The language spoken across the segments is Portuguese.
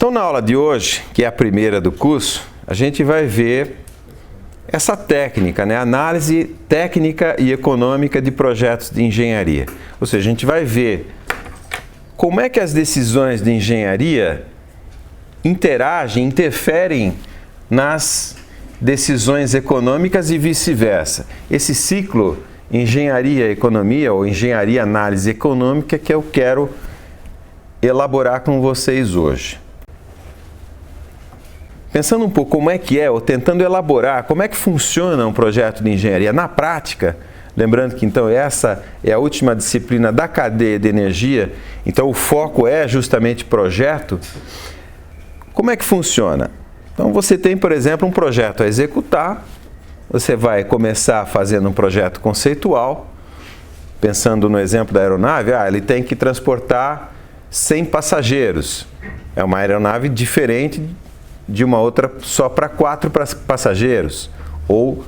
Então, na aula de hoje, que é a primeira do curso, a gente vai ver essa técnica, né? Análise técnica e econômica de projetos de engenharia. Ou seja, a gente vai ver como é que as decisões de engenharia interferem nas decisões econômicas e vice-versa. Esse ciclo engenharia-economia ou engenharia-análise econômica que eu quero elaborar com vocês hoje. Pensando um pouco como é que é, ou tentando elaborar como é que funciona um projeto de engenharia na prática, lembrando que então essa é a última disciplina da cadeia de energia, então o foco é justamente projeto. Como é que funciona? Então você tem, por exemplo, um projeto a executar, você vai começar fazendo um projeto conceitual, pensando no exemplo da aeronave, ele tem que transportar 100 passageiros, é uma aeronave diferente de uma outra só para 4 passageiros, ou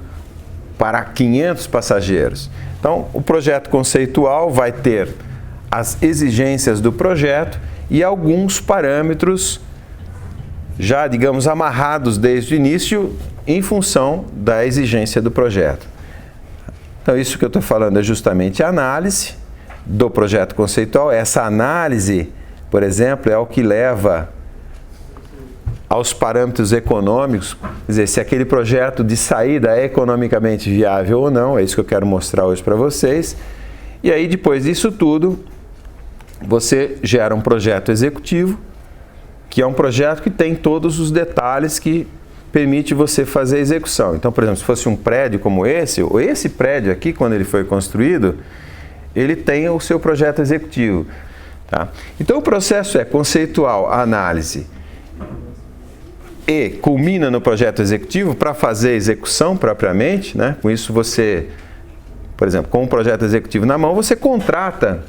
para 500 passageiros. Então, o projeto conceitual vai ter as exigências do projeto e alguns parâmetros já, digamos, amarrados desde o início em função da exigência do projeto. Então, isso que eu estou falando é justamente a análise do projeto conceitual. Essa análise, por exemplo, é o que leva aos parâmetros econômicos, quer dizer, se aquele projeto de saída é economicamente viável ou não, é isso que eu quero mostrar hoje para vocês. E aí, depois disso tudo, você gera um projeto executivo, que é um projeto que tem todos os detalhes que permite você fazer a execução. Então, por exemplo, se fosse um prédio como esse, ou esse prédio aqui, quando ele foi construído, ele tem o seu projeto executivo. Tá? Então, o processo é conceitual, análise, e culmina no projeto executivo para fazer a execução propriamente, né? Com isso você, por exemplo, com o projeto executivo na mão, você contrata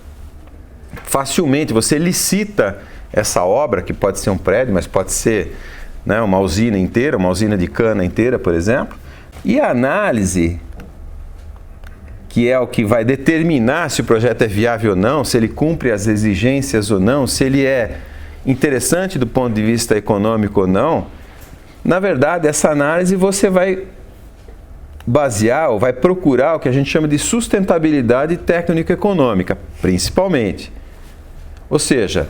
facilmente, você licita essa obra, que pode ser um prédio, mas pode ser, né, uma usina inteira, uma usina de cana inteira, por exemplo. E a análise, que é o que vai determinar se o projeto é viável ou não, se ele cumpre as exigências ou não, se ele é interessante do ponto de vista econômico ou não. Na verdade, essa análise você vai basear ou vai procurar o que a gente chama de sustentabilidade técnico-econômica, principalmente. Ou seja,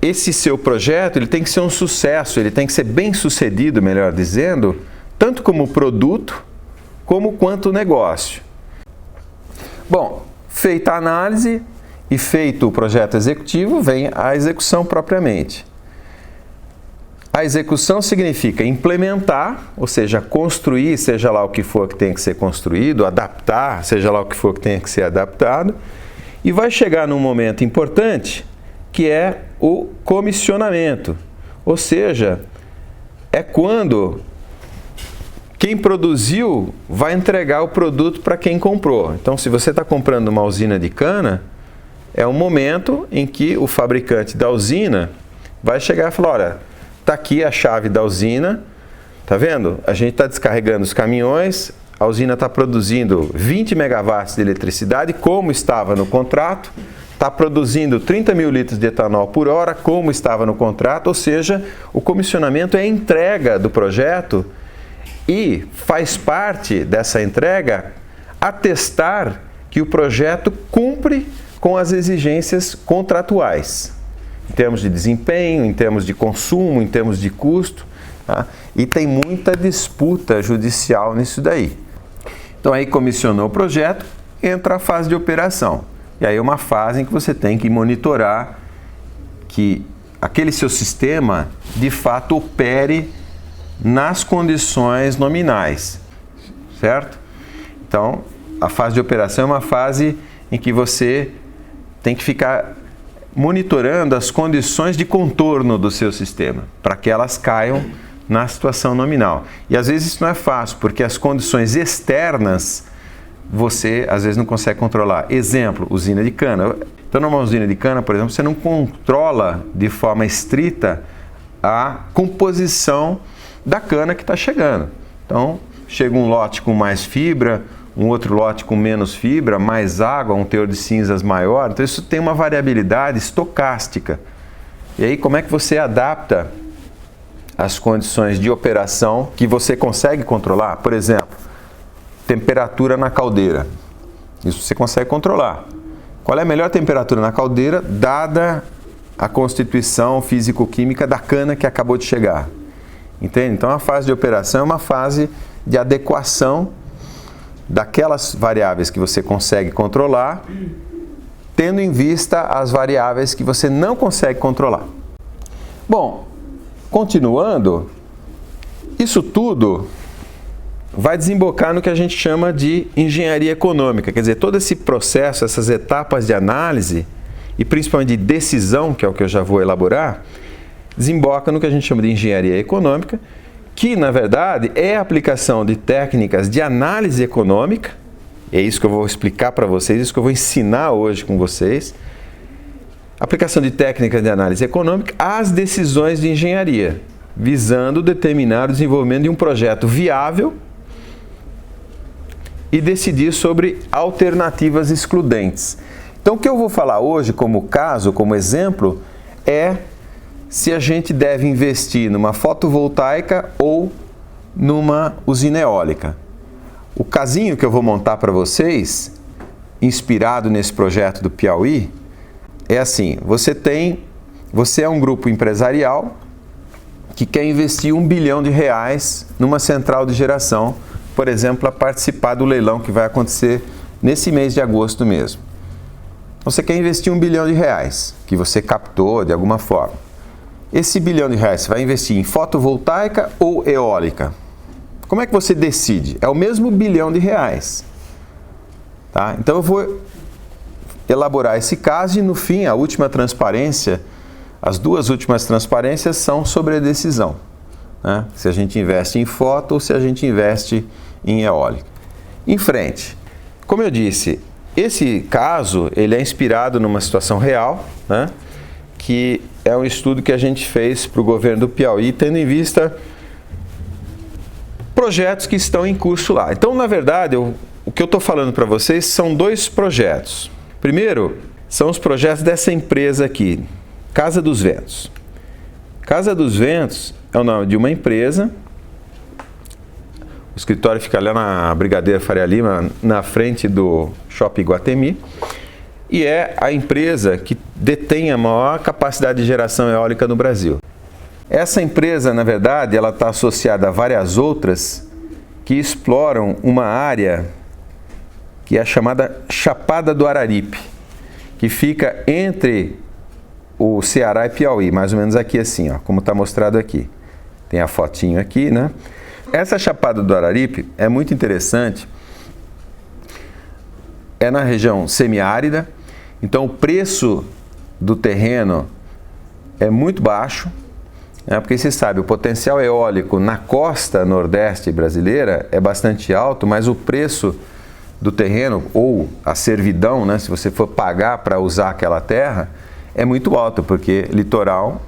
esse seu projeto ele tem que ser um sucesso, ele tem que ser bem sucedido, melhor dizendo, tanto como produto como quanto negócio. Bom, feita a análise e feito o projeto executivo, vem a execução propriamente. A execução significa implementar, ou seja, construir, seja lá o que for que tem que ser construído, adaptar, seja lá o que for que tenha que ser adaptado, e vai chegar num momento importante, que é o comissionamento, ou seja, é quando quem produziu vai entregar o produto para quem comprou. Então, se você está comprando uma usina de cana, é o momento em que o fabricante da usina vai chegar e falar, olha, está aqui a chave da usina, tá vendo? A gente está descarregando os caminhões, a usina está produzindo 20 megawatts de eletricidade, como estava no contrato, está produzindo 30 mil litros de etanol por hora, como estava no contrato, ou seja, o comissionamento é a entrega do projeto e faz parte dessa entrega atestar que o projeto cumpre com as exigências contratuais, em termos de desempenho, em termos de consumo, em termos de custo, tá? E tem muita disputa judicial nisso daí. Então aí comissionou o projeto, entra a fase de operação. E aí é uma fase em que você tem que monitorar que aquele seu sistema de fato opere nas condições nominais, certo? Então a fase de operação é uma fase em que você tem que ficar monitorando as condições de contorno do seu sistema, para que elas caiam na situação nominal. E às vezes isso não é fácil, porque as condições externas você às vezes não consegue controlar. Exemplo, usina de cana. Então, numa usina de cana, por exemplo, você não controla de forma estrita a composição da cana que está chegando. Então, chega um lote com mais fibra, um outro lote com menos fibra, mais água, um teor de cinzas maior. Então isso tem uma variabilidade estocástica. E aí como é que você adapta as condições de operação que você consegue controlar? Por exemplo, temperatura na caldeira. Isso você consegue controlar. Qual é a melhor temperatura na caldeira, dada a constituição físico-química da cana que acabou de chegar? Entende? Então a fase de operação é uma fase de adequação daquelas variáveis que você consegue controlar, tendo em vista as variáveis que você não consegue controlar. Bom, continuando, isso tudo vai desembocar no que a gente chama de engenharia econômica. Quer dizer, todo esse processo, essas etapas de análise e principalmente de decisão, que é o que eu já vou elaborar, desemboca no que a gente chama de engenharia econômica, que, na verdade, é a aplicação de técnicas de análise econômica. É isso que eu vou explicar para vocês, isso que eu vou ensinar hoje com vocês. Aplicação de técnicas de análise econômica às decisões de engenharia, visando determinar o desenvolvimento de um projeto viável e decidir sobre alternativas excludentes. Então, o que eu vou falar hoje como caso, como exemplo, é se a gente deve investir numa fotovoltaica ou numa usina eólica. O casinho que eu vou montar para vocês, inspirado nesse projeto do Piauí, é assim: você é um grupo empresarial que quer investir R$1 bilhão numa central de geração, por exemplo, para participar do leilão que vai acontecer nesse mês de agosto mesmo. Você quer investir R$1 bilhão que você captou de alguma forma. Esse R$1 bilhão você vai investir em fotovoltaica ou eólica? Como é que você decide? É o mesmo R$1 bilhão. Tá? Então eu vou elaborar esse caso e no fim, a última transparência, as duas últimas transparências são sobre a decisão, né? Se a gente investe em foto ou se a gente investe em eólica. Em frente, como eu disse, esse caso ele é inspirado numa situação real, né? Que é um estudo que a gente fez para o governo do Piauí, tendo em vista projetos que estão em curso lá. Então, na verdade, o que eu estou falando para vocês são dois projetos. Primeiro, são os projetos dessa empresa aqui, Casa dos Ventos. Casa dos Ventos é o nome de uma empresa. O escritório fica lá na Brigadeiro Faria Lima, na frente do Shopping Iguatemi. E é a empresa que detém a maior capacidade de geração eólica no Brasil. Essa empresa, na verdade, ela está associada a várias outras que exploram uma área que é a chamada Chapada do Araripe, que fica entre o Ceará e Piauí, mais ou menos aqui assim, ó, como está mostrado aqui. Tem a fotinho aqui, né? Essa Chapada do Araripe é muito interessante. É na região semiárida. Então, o preço do terreno é muito baixo, né? Porque você sabe, o potencial eólico na costa nordeste brasileira é bastante alto, mas o preço do terreno, ou a servidão, né, se você for pagar para usar aquela terra, é muito alto, porque litoral,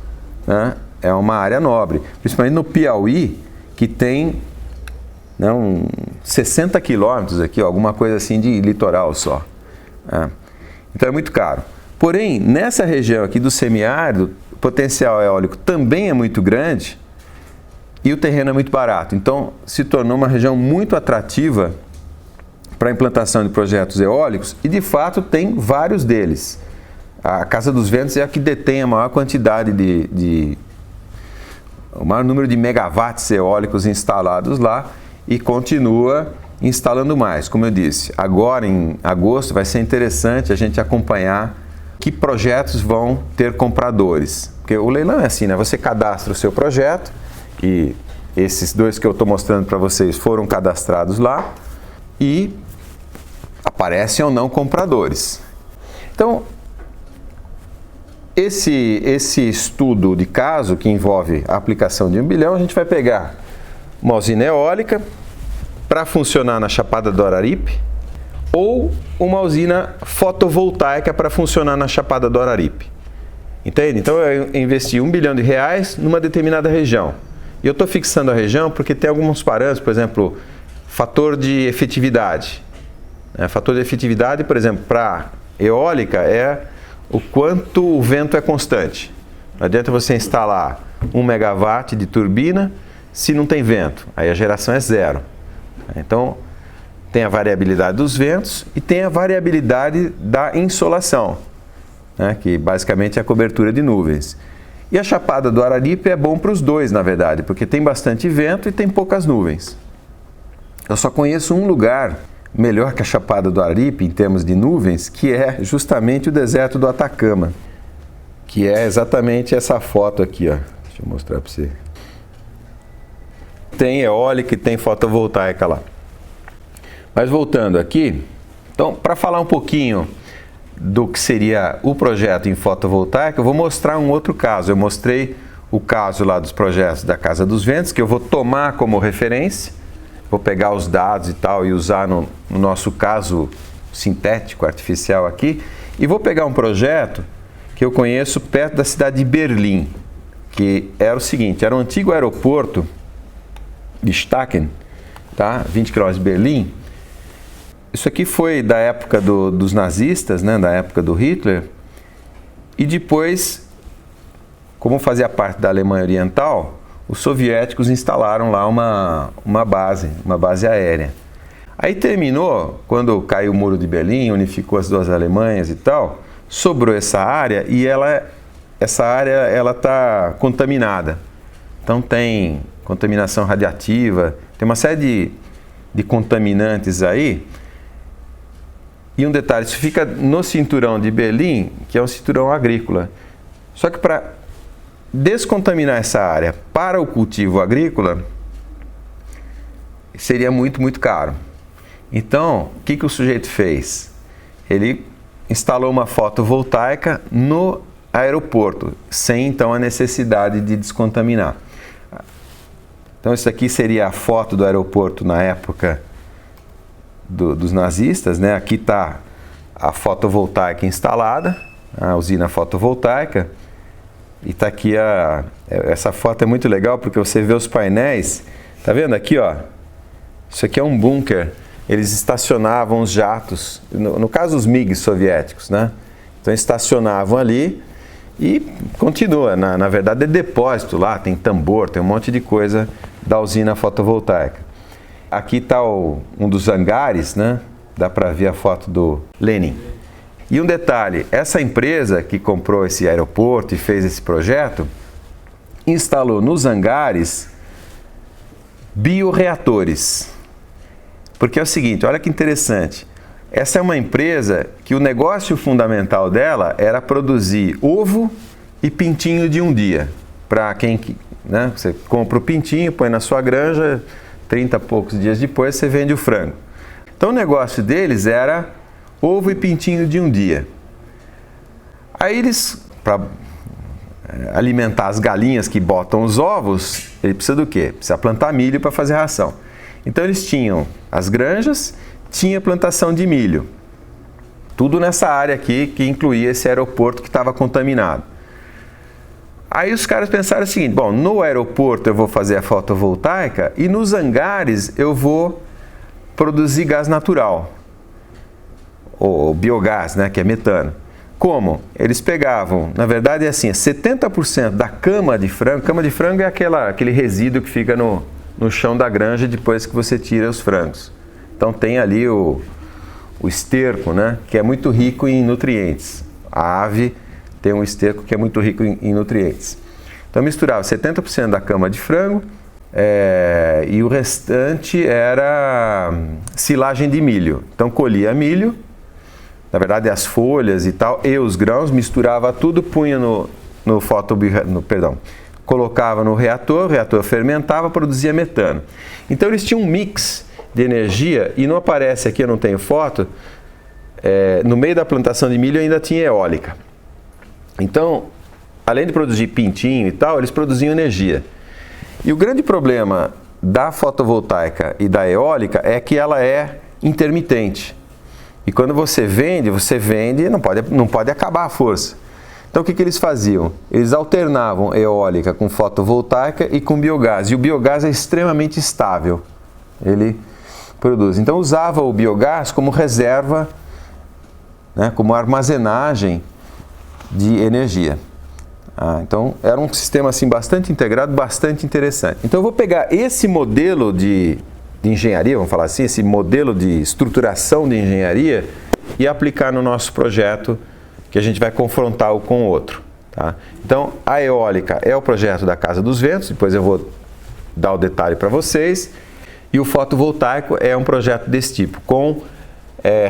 né, é uma área nobre. Principalmente no Piauí, que tem, né, 60 quilômetros aqui, alguma coisa assim de litoral só. Né? Então é muito caro. Porém, nessa região aqui do semiárido, o potencial eólico também é muito grande e o terreno é muito barato. Então se tornou uma região muito atrativa para a implantação de projetos eólicos e de fato tem vários deles. A Casa dos Ventos é a que detém a maior quantidade o maior número de megawatts eólicos instalados lá e continua instalando mais. Como eu disse, agora em agosto vai ser interessante a gente acompanhar que projetos vão ter compradores. Porque o leilão é assim, né? Você cadastra o seu projeto e esses dois que eu estou mostrando para vocês foram cadastrados lá e aparecem ou não compradores. Então, esse estudo de caso que envolve a aplicação de R$1 bilhão, a gente vai pegar uma usina eólica para funcionar na Chapada do Araripe ou uma usina fotovoltaica para funcionar na Chapada do Araripe. Entende? Então eu investi R$1 bilhão numa determinada região. E eu estou fixando a região porque tem alguns parâmetros, por exemplo, fator de efetividade. Fator de efetividade, por exemplo, para eólica é o quanto o vento é constante. Não adianta você instalar 1 megawatt de turbina se não tem vento. Aí a geração é zero. Então, tem a variabilidade dos ventos e tem a variabilidade da insolação, né, que basicamente é a cobertura de nuvens. E a Chapada do Araripe é bom para os dois, na verdade, porque tem bastante vento e tem poucas nuvens. Eu só conheço um lugar melhor que a Chapada do Araripe em termos de nuvens, que é justamente o deserto do Atacama, que é exatamente essa foto aqui, ó. Deixa eu mostrar para você. Tem eólica e tem fotovoltaica lá. Mas voltando aqui, então, para falar um pouquinho do que seria o projeto em fotovoltaica, eu vou mostrar um outro caso. Eu mostrei o caso lá dos projetos da Casa dos Ventos, que eu vou tomar como referência, vou pegar os dados e tal e usar no nosso caso sintético, artificial aqui, e vou pegar um projeto que eu conheço perto da cidade de Berlim, que era o seguinte, era um antigo aeroporto de Staaken, tá? 20 km de Berlim. Isso aqui foi da época dos nazistas, né? Da época do Hitler, e depois, como fazia parte da Alemanha Oriental, os soviéticos instalaram lá uma base aérea. Aí terminou, quando caiu o Muro de Berlim, unificou as duas Alemanhas e tal, sobrou essa área e essa área está contaminada. Então tem contaminação radiativa, tem uma série de contaminantes aí. E um detalhe, isso fica no cinturão de Berlim, que é um cinturão agrícola. Só que para descontaminar essa área para o cultivo agrícola, seria muito, muito caro. Então, o que o sujeito fez? Ele instalou uma fotovoltaica no aeroporto, sem então a necessidade de descontaminar. Então, isso aqui seria a foto do aeroporto na época dos nazistas, né? Aqui está a fotovoltaica instalada, a usina fotovoltaica, e está aqui essa foto é muito legal porque você vê os painéis, tá vendo aqui, ó? Isso aqui é um bunker, eles estacionavam os jatos, no caso os MiGs soviéticos, né? Então estacionavam ali e continua, na verdade é depósito lá, tem tambor, tem um monte de coisa da usina fotovoltaica. Aqui está um dos hangares, né? Dá para ver a foto do Lenin. E um detalhe, essa empresa que comprou esse aeroporto e fez esse projeto, instalou nos hangares bioreatores. Porque é o seguinte, olha que interessante, essa é uma empresa que o negócio fundamental dela era produzir ovo e pintinho de um dia. Para quem, né? Você compra o pintinho, põe na sua granja, 30 e poucos dias depois você vende o frango. Então o negócio deles era ovo e pintinho de um dia. Aí eles, para alimentar as galinhas que botam os ovos, ele precisa do quê? Precisa plantar milho para fazer ração. Então eles tinham as granjas, tinha plantação de milho. Tudo nessa área aqui que incluía esse aeroporto que estava contaminado. Aí os caras pensaram o seguinte, bom, no aeroporto eu vou fazer a fotovoltaica e nos hangares eu vou produzir gás natural, ou biogás, né, que é metano. Como? Eles pegavam, na verdade é assim, 70% da cama de frango é aquele resíduo que fica no chão da granja depois que você tira os frangos. Então tem ali o esterco, né, que é muito rico em nutrientes. A ave tem um esterco que é muito rico em nutrientes. Então misturava 70% da cama de frango e o restante era silagem de milho. Então colhia milho, na verdade as folhas e tal, e os grãos, misturava tudo, punha colocava no reator, o reator fermentava, produzia metano. Então eles tinham um mix de energia, e não aparece aqui, eu não tenho foto, no meio da plantação de milho ainda tinha eólica. Então, além de produzir pintinho e tal, eles produziam energia. E o grande problema da fotovoltaica e da eólica é que ela é intermitente. E quando você vende e não pode acabar a força. Então o que eles faziam? Eles alternavam eólica com fotovoltaica e com biogás. E o biogás é extremamente estável. Ele produz. Então usava o biogás como reserva, né, como armazenagem de energia. Então, era um sistema assim, bastante integrado, bastante interessante. Então, eu vou pegar esse modelo de engenharia, vamos falar assim, esse modelo de estruturação de engenharia e aplicar no nosso projeto, que a gente vai confrontar um com o outro. Tá? Então, a eólica é o projeto da Casa dos Ventos, depois eu vou dar o detalhe para vocês, e o fotovoltaico é um projeto desse tipo, com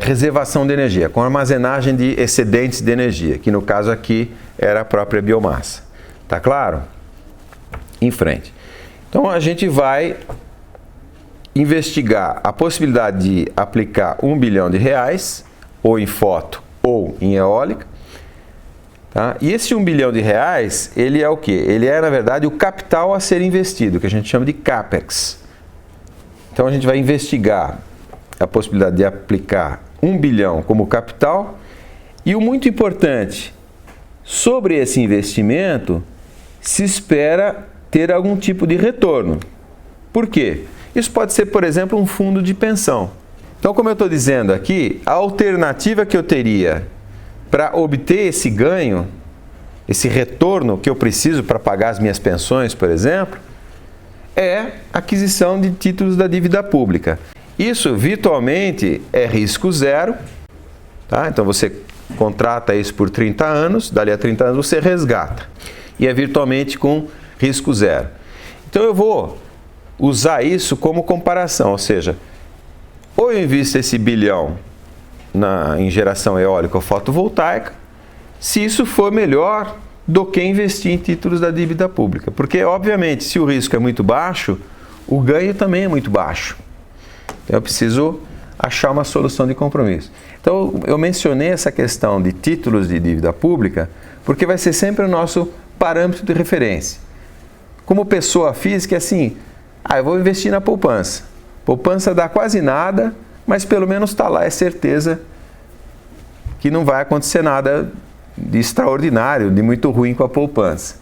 reservação de energia, com armazenagem de excedentes de energia, que no caso aqui era a própria biomassa. Tá claro? Em frente. Então, a gente vai investigar a possibilidade de aplicar R$1 bilhão, ou em foto ou em eólica. Tá? E esse R$1 bilhão, ele é o quê? Ele é, na verdade, o capital a ser investido, que a gente chama de CAPEX. Então, a gente vai investigar a possibilidade de aplicar R$1 bilhão como capital. E o muito importante, sobre esse investimento, se espera ter algum tipo de retorno. Por quê? Isso pode ser, por exemplo, um fundo de pensão. Então, como eu estou dizendo aqui, a alternativa que eu teria para obter esse ganho, esse retorno que eu preciso para pagar as minhas pensões, por exemplo, é aquisição de títulos da dívida pública. Isso, virtualmente, é risco zero. Tá? Então, você contrata isso por 30 anos, dali a 30 anos você resgata. E é virtualmente com risco zero. Então, eu vou usar isso como comparação, ou seja, ou eu invisto esse bilhão em geração eólica ou fotovoltaica, se isso for melhor do que investir em títulos da dívida pública. Porque, obviamente, se o risco é muito baixo, o ganho também é muito baixo. Então, eu preciso achar uma solução de compromisso. Então, eu mencionei essa questão de títulos de dívida pública, porque vai ser sempre o nosso parâmetro de referência. Como pessoa física, assim, eu vou investir na poupança. Poupança dá quase nada, mas pelo menos está lá, é certeza que não vai acontecer nada de extraordinário, de muito ruim com a poupança.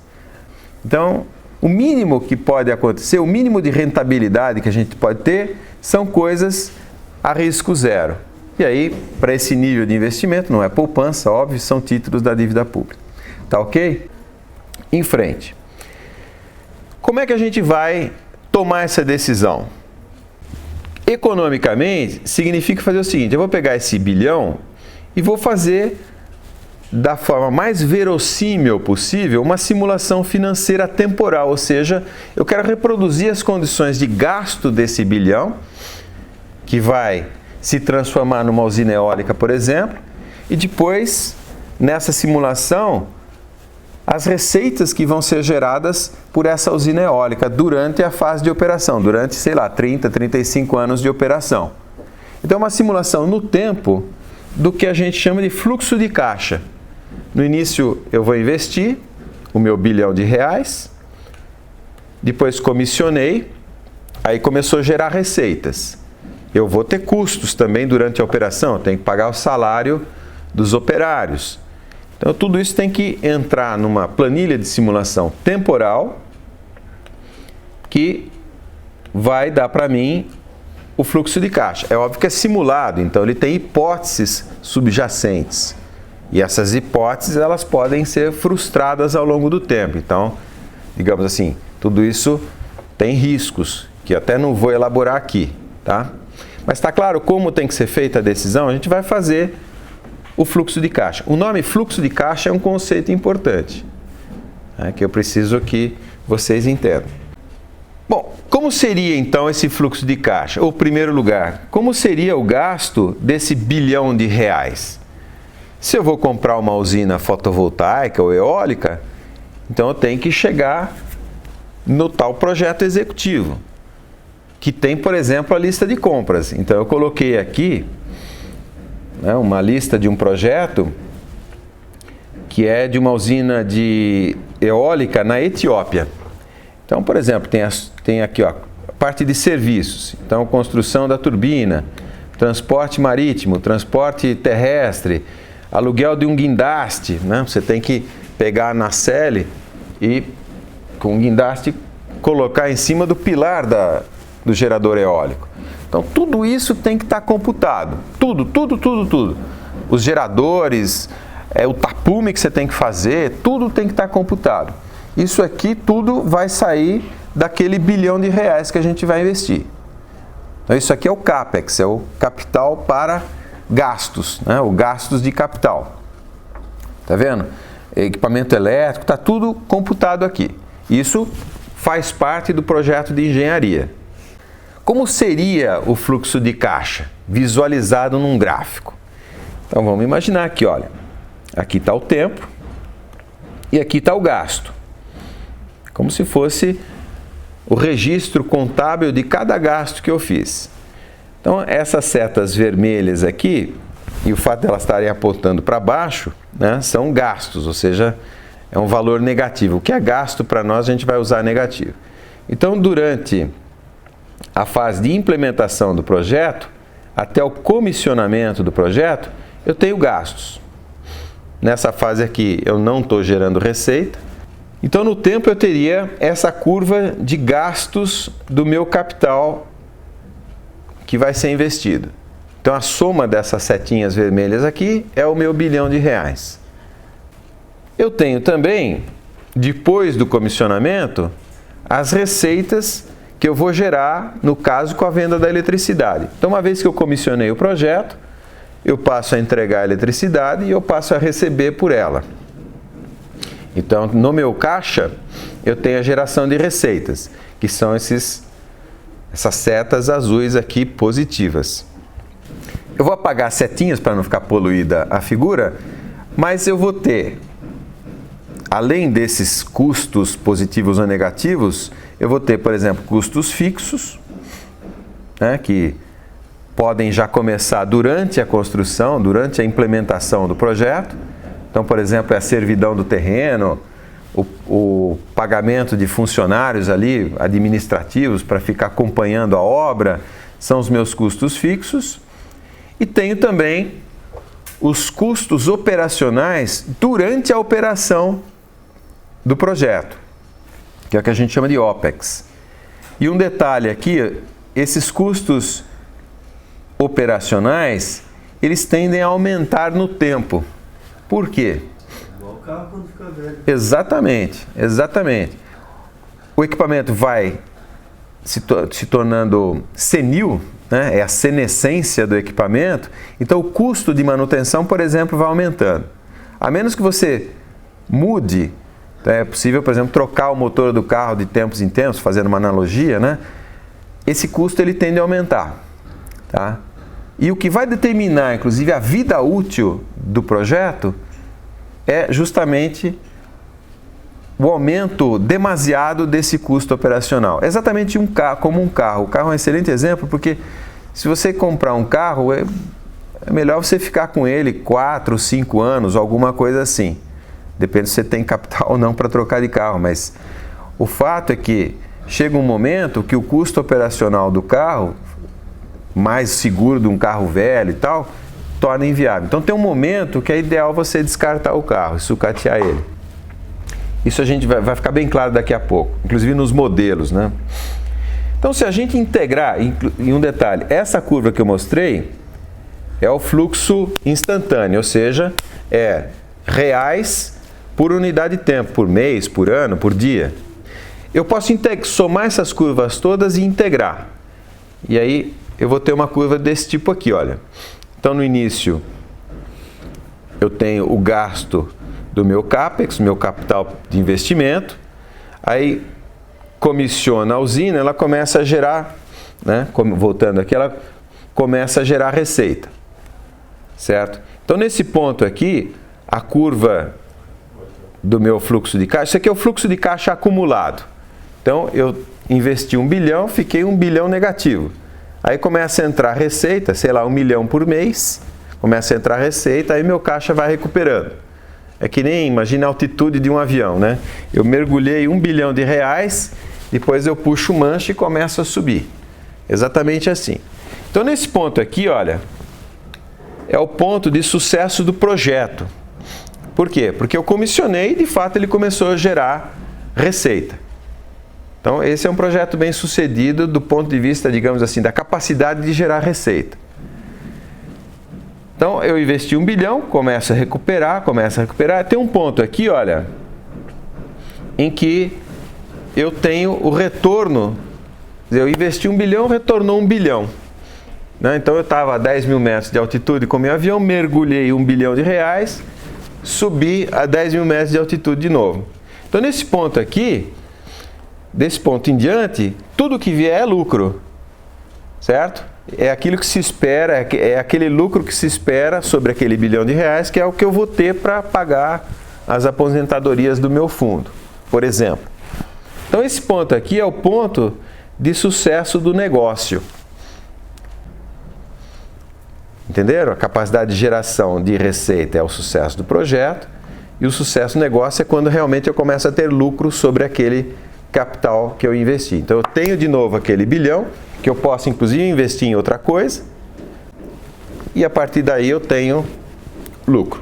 Então, o mínimo que pode acontecer, o mínimo de rentabilidade que a gente pode ter, são coisas a risco zero. E aí, para esse nível de investimento, não é poupança, óbvio, são títulos da dívida pública. Tá ok? Em frente. Como é que a gente vai tomar essa decisão? Economicamente, significa fazer o seguinte: eu vou pegar esse bilhão e vou fazer, da forma mais verossímil possível, uma simulação financeira temporal, ou seja, eu quero reproduzir as condições de gasto desse bilhão, que vai se transformar numa usina eólica, por exemplo, e depois, nessa simulação, as receitas que vão ser geradas por essa usina eólica durante a fase de operação, durante, 30, 35 anos de operação. Então, é uma simulação no tempo do que a gente chama de fluxo de caixa. No início, eu vou investir o meu R$1 bilhão, depois comissionei, aí começou a gerar receitas. Eu vou ter custos também durante a operação, eu tenho que pagar o salário dos operários. Então, tudo isso tem que entrar numa planilha de simulação temporal que vai dar para mim o fluxo de caixa. É óbvio que é simulado, então ele tem hipóteses subjacentes. E essas hipóteses, elas podem ser frustradas ao longo do tempo. Então, digamos assim, tudo isso tem riscos, que até não vou elaborar aqui, tá? Mas está claro como tem que ser feita a decisão? A gente vai fazer o fluxo de caixa. O nome fluxo de caixa é um conceito importante, que eu preciso que vocês entendam. Bom, como seria então esse fluxo de caixa? Ou, em primeiro lugar, como seria o gasto desse R$1 bilhão? Se eu vou comprar uma usina fotovoltaica ou eólica, então eu tenho que chegar no tal projeto executivo, que tem, por exemplo, a lista de compras. Então, eu coloquei aqui uma lista de um projeto que é de uma usina de eólica na Etiópia. Então, por exemplo, tem aqui a parte de serviços. Então, construção da turbina, transporte marítimo, transporte terrestre, aluguel de um guindaste. Você tem que pegar a nacelle e, com o guindaste, colocar em cima do pilar do gerador eólico. Então, tudo isso tem que estar computado. Tudo. Os geradores, o tapume que você tem que fazer, tudo tem que estar computado. Isso aqui tudo vai sair daquele R$ 1 bilhão que a gente vai investir. Então, isso aqui é o CAPEX, é o capital para gastos, né? O gastos de capital. Tá vendo? Equipamento elétrico, está tudo computado aqui. Isso faz parte do projeto de engenharia. Como seria o fluxo de caixa visualizado num gráfico? Então vamos imaginar aqui, olha, aqui está o tempo e aqui está o gasto. Como se fosse o registro contábil de cada gasto que eu fiz. Então essas setas vermelhas aqui, e o fato de elas estarem apontando para baixo, né, são gastos, ou seja, é um valor negativo. O que é gasto para nós, a gente vai usar negativo. Então, durante a fase de implementação do projeto, até o comissionamento do projeto, eu tenho gastos. Nessa fase aqui, eu não estou gerando receita. Então, no tempo, eu teria essa curva de gastos do meu capital que vai ser investido. Então, a soma dessas setinhas vermelhas aqui é o meu R$ 1 bilhão. Eu tenho também, depois do comissionamento, as receitas que eu vou gerar, no caso, com a venda da eletricidade. Então, uma vez que eu comissionei o projeto, eu passo a entregar a eletricidade e eu passo a receber por ela. Então, no meu caixa, eu tenho a geração de receitas, que são essas setas azuis aqui positivas. Eu vou apagar as setinhas para não ficar poluída a figura, mas eu vou ter, além desses custos positivos ou negativos, eu vou ter, por exemplo, custos fixos, né, que podem já começar durante a construção, durante a implementação do projeto. Então, por exemplo, é a servidão do terreno, o pagamento de funcionários ali, administrativos, para ficar acompanhando a obra, são os meus custos fixos. E tenho também os custos operacionais durante a operação do projeto, que é o que a gente chama de OPEX. E um detalhe aqui, esses custos operacionais, eles tendem a aumentar no tempo. Por quê? Igual o carro quando fica velho. Exatamente, exatamente. O equipamento vai se tornando senil, né? É a senescência do equipamento, então o custo de manutenção, por exemplo, vai aumentando. A menos que você mude, é possível, por exemplo, trocar o motor do carro de tempos em tempos, fazendo uma analogia, né? Esse custo ele tende a aumentar, tá? E o que vai determinar, inclusive, a vida útil do projeto é justamente o aumento demasiado desse custo operacional. É exatamente como um carro. O carro é um excelente exemplo, porque se você comprar um carro, é melhor você ficar com ele 4, 5 anos, alguma coisa assim. Depende se você tem capital ou não para trocar de carro, mas o fato é que chega um momento que o custo operacional do carro, mais seguro de um carro velho e tal, torna inviável. Então tem um momento que é ideal você descartar o carro, sucatear ele. Isso a gente vai ficar bem claro daqui a pouco, inclusive nos modelos, né? Então, se a gente integrar, em um detalhe, essa curva que eu mostrei é o fluxo instantâneo, ou seja, é reais por unidade de tempo, por mês, por ano, por dia. Eu posso somar essas curvas todas e integrar. E aí eu vou ter uma curva desse tipo aqui, olha. Então, no início, eu tenho o gasto do meu CAPEX, meu capital de investimento. Aí, comissiona a usina, ela começa a gerar, né? Voltando aqui, ela começa a gerar receita, certo? Então, nesse ponto aqui, a curva do meu fluxo de caixa, isso aqui é o fluxo de caixa acumulado. Então, eu investi 1 bilhão, fiquei 1 bilhão negativo. Aí começa a entrar receita, sei lá, 1 milhão por mês, começa a entrar receita, aí meu caixa vai recuperando. É que nem, imagina a altitude de um avião, né? Eu mergulhei 1 bilhão de reais, depois eu puxo o manche e começo a subir. Exatamente assim. Então, nesse ponto aqui, olha, é o ponto de sucesso do projeto. Por quê? Porque eu comissionei e, de fato, ele começou a gerar receita. Então, esse é um projeto bem sucedido do ponto de vista, digamos assim, da capacidade de gerar receita. Então, eu investi 1 bilhão, começa a recuperar. Tem um ponto aqui, olha, em que eu tenho o retorno. Eu investi 1 bilhão, retornou 1 bilhão. Né? Então, eu estava a 10 mil metros de altitude com meu avião, mergulhei 1 bilhão de reais, subi a 10 mil metros de altitude de novo. Então, nesse ponto aqui, desse ponto em diante, tudo que vier é lucro, certo? É aquilo que se espera, é aquele lucro que se espera sobre aquele bilhão de reais, que é o que eu vou ter para pagar as aposentadorias do meu fundo, por exemplo. Então, esse ponto aqui é o ponto de sucesso do negócio. Entenderam? A capacidade de geração de receita é o sucesso do projeto e o sucesso do negócio é quando realmente eu começo a ter lucro sobre aquele capital que eu investi. Então, eu tenho de novo aquele bilhão, que eu posso inclusive investir em outra coisa e a partir daí eu tenho lucro.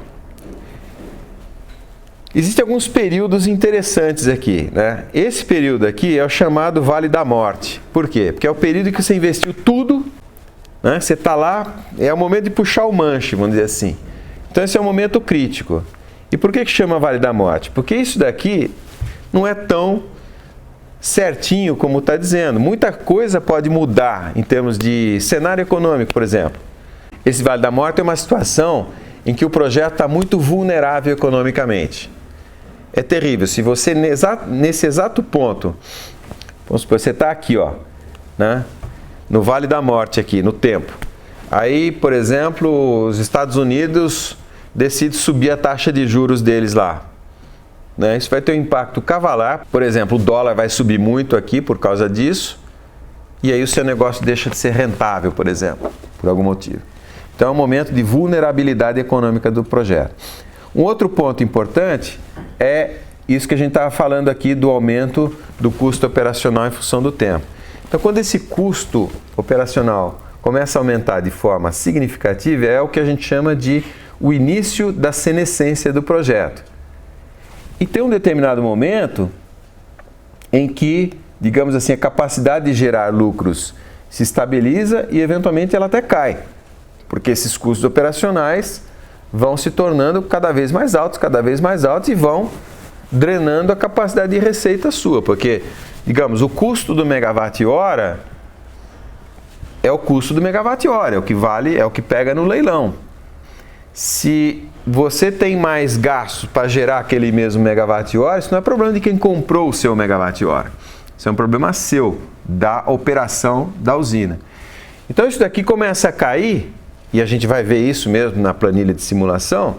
Existem alguns períodos interessantes aqui, né? Esse período aqui é o chamado Vale da Morte. Por quê? Porque é o período que você investiu tudo, né? Você está lá, é o momento de puxar o manche, vamos dizer assim. Então esse é um momento crítico. E por que chama Vale da Morte? Porque isso daqui não é tão certinho como está dizendo. Muita coisa pode mudar em termos de cenário econômico, por exemplo. Esse Vale da Morte é uma situação em que o projeto está muito vulnerável economicamente. É terrível. Se você, nesse exato ponto, vamos supor, você está aqui, ó, né, no Vale da Morte, aqui, no tempo. Aí, por exemplo, os Estados Unidos decidem subir a taxa de juros deles lá. Né? Isso vai ter um impacto cavalar. Por exemplo, o dólar vai subir muito aqui por causa disso. E aí o seu negócio deixa de ser rentável, por exemplo, por algum motivo. Então é um momento de vulnerabilidade econômica do projeto. Um outro ponto importante é isso que a gente estava falando aqui do aumento do custo operacional em função do tempo. Então, quando esse custo operacional começa a aumentar de forma significativa, é o que a gente chama de o início da senescência do projeto. E tem um determinado momento em que, digamos assim, a capacidade de gerar lucros se estabiliza e, eventualmente, ela até cai. Porque esses custos operacionais vão se tornando cada vez mais altos e vão drenando a capacidade de receita sua. Porque, digamos, o custo do megawatt-hora é o custo do megawatt-hora, é o que vale, é o que pega no leilão. Se você tem mais gastos para gerar aquele mesmo megawatt-hora, isso não é problema de quem comprou o seu megawatt-hora. Isso é um problema seu, da operação da usina. Então, isso daqui começa a cair, e a gente vai ver isso mesmo na planilha de simulação,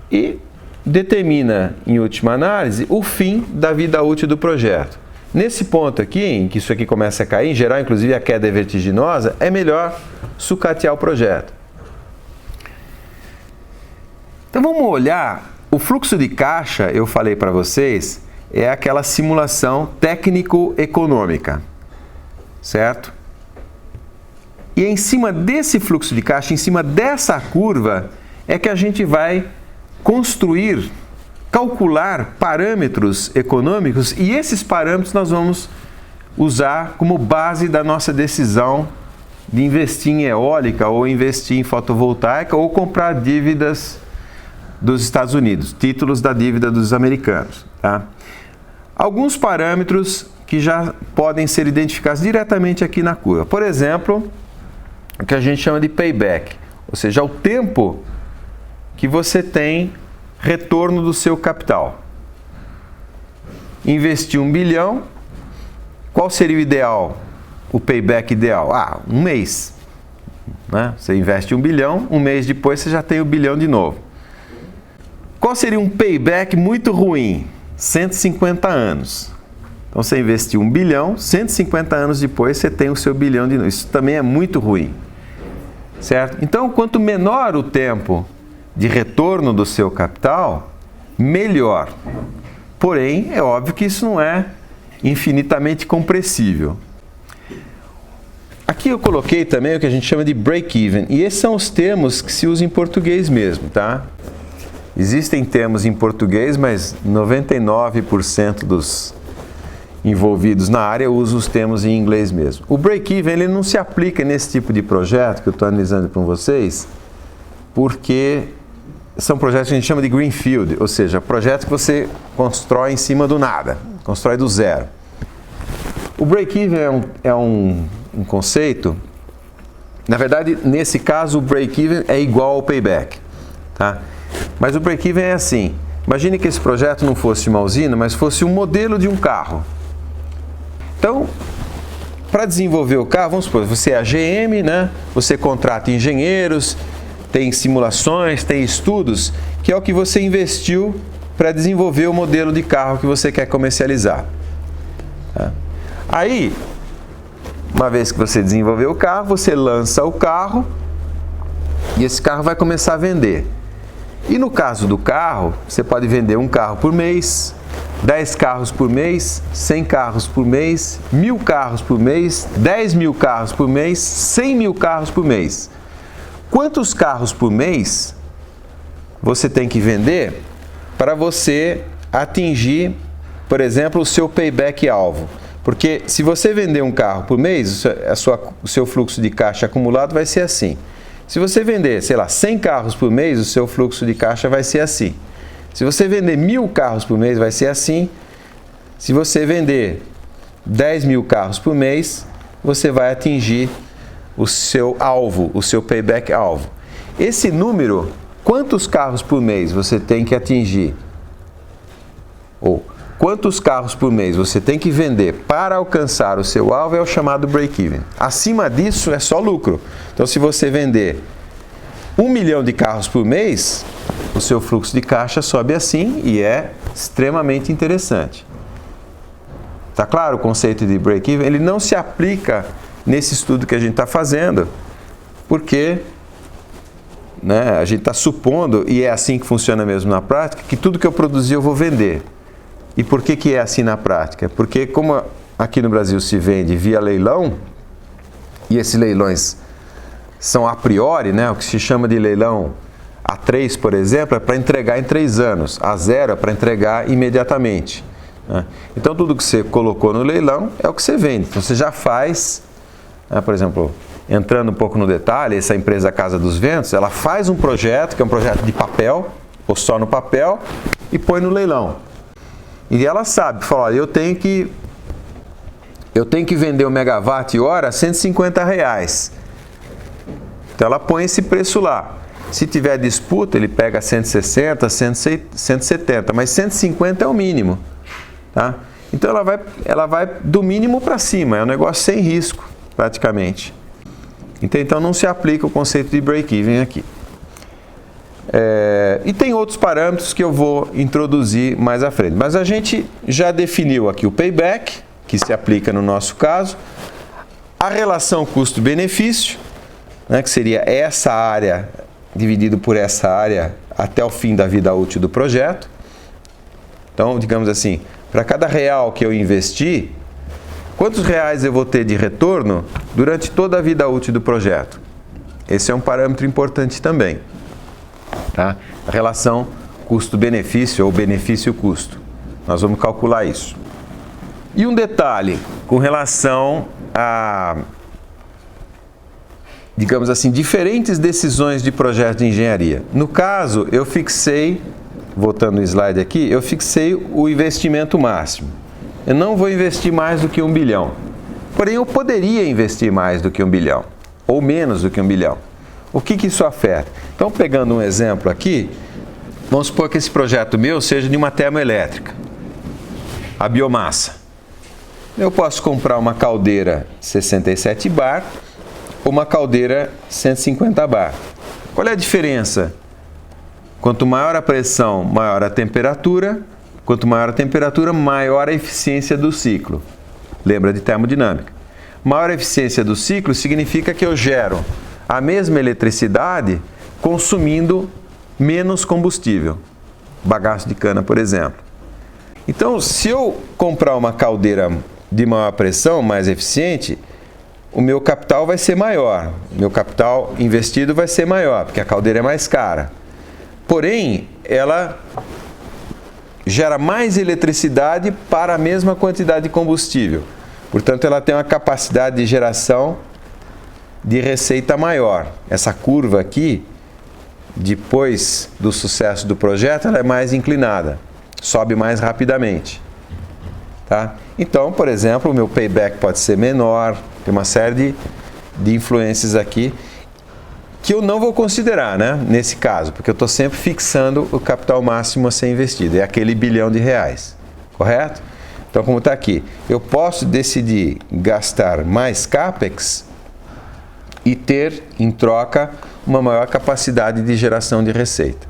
e determina, em última análise, o fim da vida útil do projeto. Nesse ponto aqui, em que isso aqui começa a cair, em geral, inclusive a queda é vertiginosa, é melhor sucatear o projeto. Então vamos olhar, o fluxo de caixa, eu falei para vocês, é aquela simulação técnico-econômica, certo? E em cima desse fluxo de caixa, em cima dessa curva, é que a gente vai construir, calcular parâmetros econômicos e esses parâmetros nós vamos usar como base da nossa decisão de investir em eólica ou investir em fotovoltaica ou comprar dívidas dos Estados Unidos, títulos da dívida dos americanos. Tá? Alguns parâmetros que já podem ser identificados diretamente aqui na curva. Por exemplo, o que a gente chama de payback, ou seja, o tempo que você tem retorno do seu capital. Investir 1 bilhão, qual seria o ideal? O payback ideal? Um mês. Né? Você investe 1 bilhão, um mês depois você já tem o bilhão de novo. Qual seria um payback muito ruim? 150 anos. Então você investiu 1 bilhão, 150 anos depois você tem o seu bilhão de novo. Isso também é muito ruim. Certo? Então, quanto menor o tempo de retorno do seu capital, melhor. Porém, é óbvio que isso não é infinitamente compressível. Aqui eu coloquei também o que a gente chama de break-even. E esses são os termos que se usam em português mesmo, tá? Existem termos em português, mas 99% dos envolvidos na área usam os termos em inglês mesmo. O break-even ele não se aplica nesse tipo de projeto que eu estou analisando com vocês, porque são projetos que a gente chama de greenfield, ou seja, projetos que você constrói em cima do nada, constrói do zero. O break-even é um conceito, na verdade, nesse caso, o break-even é igual ao payback, tá? Mas o break-even é assim, imagine que esse projeto não fosse uma usina, mas fosse um modelo de um carro. Então, para desenvolver o carro, vamos supor, você é a GM, né? Você contrata engenheiros, tem simulações, tem estudos, que é o que você investiu para desenvolver o modelo de carro que você quer comercializar. Tá? Aí, uma vez que você desenvolveu o carro, você lança o carro e esse carro vai começar a vender. E no caso do carro, você pode vender um carro por mês, 10 carros por mês, 100 carros por mês, 1000 carros por mês, 10.000 carros por mês, 100.000 carros por mês. Quantos carros por mês você tem que vender para você atingir, por exemplo, o seu payback alvo? Porque se você vender um carro por mês, o seu fluxo de caixa acumulado vai ser assim. Se você vender, sei lá, 100 carros por mês, o seu fluxo de caixa vai ser assim. Se você vender 1000 carros por mês, vai ser assim. Se você vender 10.000 carros por mês, você vai atingir o seu alvo, o seu payback alvo. Esse número, quantos carros por mês você tem que atingir? Ou quantos carros por mês você tem que vender para alcançar o seu alvo é o chamado break-even. Acima disso é só lucro. Então, se você vender 1 milhão de carros por mês, o seu fluxo de caixa sobe assim e é extremamente interessante. Tá claro o conceito de break-even? Ele não se aplica nesse estudo que a gente está fazendo, porque a gente está supondo, e é assim que funciona mesmo na prática, que tudo que eu produzir eu vou vender. E por que é assim na prática? Porque como aqui no Brasil se vende via leilão, e esses leilões são a priori, o que se chama de leilão A3, por exemplo, é para entregar em 3 anos, A0 é para entregar imediatamente. Então tudo que você colocou no leilão é o que você vende. Então você já faz, por exemplo, entrando um pouco no detalhe, essa empresa Casa dos Ventos, ela faz um projeto, que é um projeto de papel, ou só no papel, e põe no leilão. E ela sabe, fala, olha, eu tenho que vender o megawatt-hora a R$150. Então ela põe esse preço lá. Se tiver disputa, ele pega 160, 170, mas 150 é o mínimo. Tá? Então ela vai do mínimo para cima, é um negócio sem risco, praticamente. Então não se aplica o conceito de break-even aqui. E tem outros parâmetros que eu vou introduzir mais à frente. Mas a gente já definiu aqui o payback, que se aplica no nosso caso, a relação custo-benefício, que seria essa área dividido por essa área até o fim da vida útil do projeto. Então, digamos assim, para cada real que eu investir, quantos reais eu vou ter de retorno durante toda a vida útil do projeto? Esse é um parâmetro importante também. Tá? A relação custo-benefício ou benefício-custo. Nós vamos calcular isso. E um detalhe com relação a, digamos assim, diferentes decisões de projeto de engenharia. No caso, eu fixei, voltando no slide aqui, eu fixei o investimento máximo. Eu não vou investir mais do que 1 bilhão. Porém, eu poderia investir mais do que 1 bilhão, ou menos do que 1 bilhão. O que isso afeta? Então, pegando um exemplo aqui, vamos supor que esse projeto meu seja de uma termoelétrica, a biomassa. Eu posso comprar uma caldeira 67 bar ou uma caldeira 150 bar. Qual é a diferença? Quanto maior a pressão, maior a temperatura. Quanto maior a temperatura, maior a eficiência do ciclo. Lembra de termodinâmica. Maior a eficiência do ciclo significa que eu gero a mesma eletricidade consumindo menos combustível. Bagaço de cana, por exemplo. Então, se eu comprar uma caldeira de maior pressão, mais eficiente, o meu capital vai ser maior. O meu capital investido vai ser maior, porque a caldeira é mais cara. Porém, ela gera mais eletricidade para a mesma quantidade de combustível. Portanto, ela tem uma capacidade de geração de receita maior. Essa curva aqui depois do sucesso do projeto, ela é mais inclinada, sobe mais rapidamente. Tá? Então, por exemplo, o meu payback pode ser menor, tem uma série de influências aqui que eu não vou considerar, né, nesse caso, porque eu estou sempre fixando o capital máximo a ser investido, é aquele R$ 1 bilhão, correto? Então, como está aqui, eu posso decidir gastar mais CAPEX e ter, em troca, uma maior capacidade de geração de receita.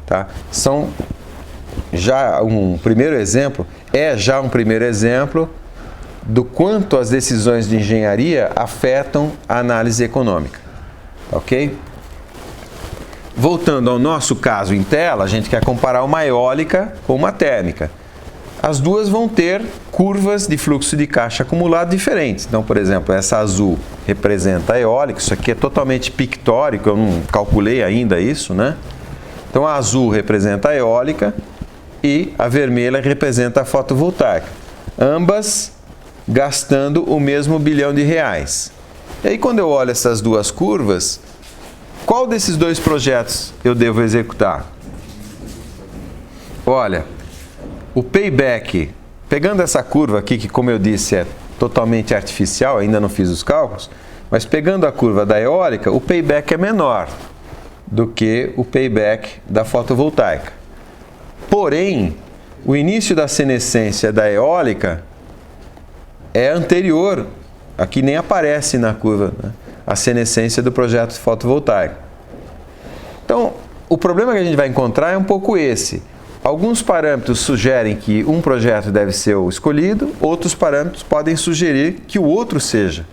Tá? São já um primeiro exemplo, do quanto as decisões de engenharia afetam a análise econômica. Ok? Voltando ao nosso caso em tela, a gente quer comparar uma eólica com uma térmica. As duas vão ter curvas de fluxo de caixa acumulado diferentes. Então, por exemplo, essa azul representa a eólica, isso aqui é totalmente pictórico, eu não calculei ainda isso, né? Então, a azul representa a eólica e a vermelha representa a fotovoltaica. Ambas gastando o mesmo R$ 1 bilhão. E aí, quando eu olho essas duas curvas, qual desses dois projetos eu devo executar? Olha, o payback, pegando essa curva aqui, que como eu disse é totalmente artificial, ainda não fiz os cálculos, mas pegando a curva da eólica, o payback é menor do que o payback da fotovoltaica. Porém, o início da senescência da eólica é anterior, aqui nem aparece na curva, né, a senescência do projeto fotovoltaico. Então, o problema que a gente vai encontrar é um pouco esse. Alguns parâmetros sugerem que um projeto deve ser o escolhido, outros parâmetros podem sugerir que o outro seja.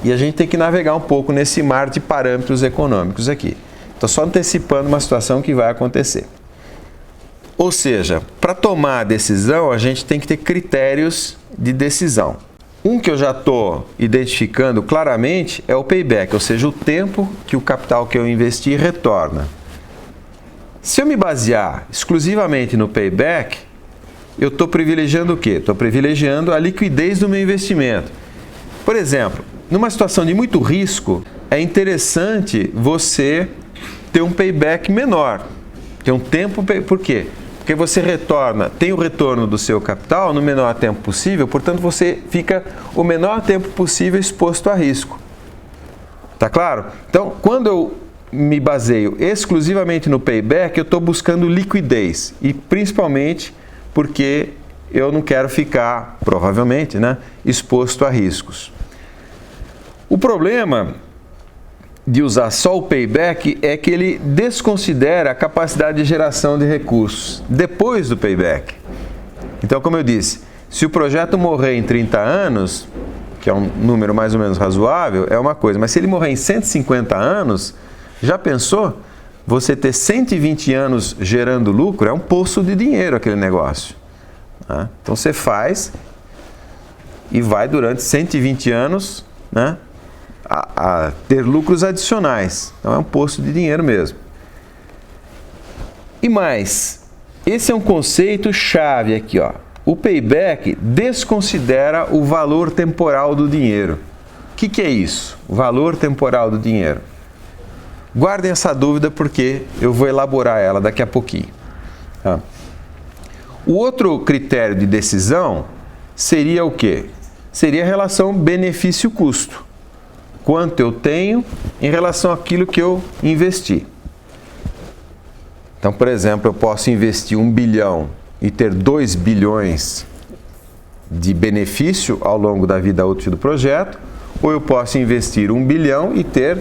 E a gente tem que navegar um pouco nesse mar de parâmetros econômicos aqui. Estou só antecipando uma situação que vai acontecer. Ou seja, para tomar a decisão, a gente tem que ter critérios de decisão. Um que eu já estou identificando claramente é o payback, ou seja, o tempo que o capital que eu investi retorna. Se eu me basear exclusivamente no payback, eu estou privilegiando o quê? Estou privilegiando a liquidez do meu investimento. Por exemplo, numa situação de muito risco, é interessante você ter um payback menor, ter um tempo. Por quê? Porque você tem o retorno do seu capital no menor tempo possível, portanto você fica o menor tempo possível exposto a risco. Tá claro? Então, quando eu me baseio exclusivamente no payback, eu estou buscando liquidez e principalmente porque eu não quero ficar, provavelmente, né, exposto a riscos. O problema de usar só o payback é que ele desconsidera a capacidade de geração de recursos depois do payback. Então, como eu disse, se o projeto morrer em 30 anos, que é um número mais ou menos razoável, é uma coisa, mas se ele morrer em 150 anos, já pensou? Você ter 120 anos gerando lucro é um poço de dinheiro aquele negócio. Né? Então você faz e vai durante 120 anos, né, a ter lucros adicionais. Então é um poço de dinheiro mesmo. E mais, esse é um conceito chave aqui, ó. O payback desconsidera o valor temporal do dinheiro. O que é isso? O valor temporal do dinheiro. Guardem essa dúvida porque eu vou elaborar ela daqui a pouquinho. Tá? O outro critério de decisão seria o quê? Seria a relação benefício-custo. Quanto eu tenho em relação àquilo que eu investi. Então, por exemplo, eu posso investir 1 bilhão e ter 2 bilhões de benefício ao longo da vida útil do projeto, ou eu posso investir 1 bilhão e ter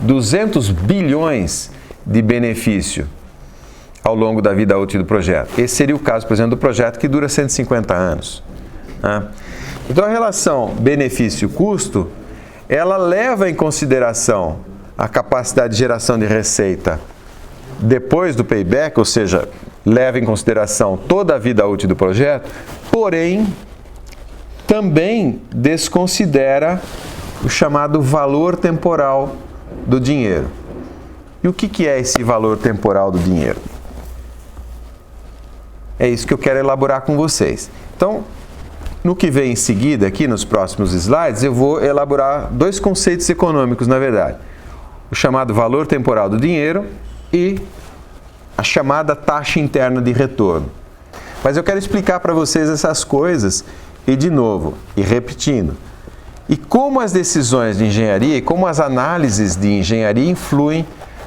200 bilhões de benefício ao longo da vida útil do projeto. Esse seria o caso, por exemplo, do projeto que dura 150 anos. Né? Então, a relação benefício-custo, ela leva em consideração a capacidade de geração de receita depois do payback, ou seja, leva em consideração toda a vida útil do projeto, porém, também desconsidera o chamado valor temporal do dinheiro. E o que é esse valor temporal do dinheiro? É isso que eu quero elaborar com vocês. Então, no que vem em seguida, aqui nos próximos slides, eu vou elaborar dois conceitos econômicos, na verdade. o chamado valor temporal do dinheiro e a chamada taxa interna de retorno. Mas eu quero explicar para vocês essas coisas e, de novo, e repetindo, e como as decisões de engenharia e como as análises de engenharia influem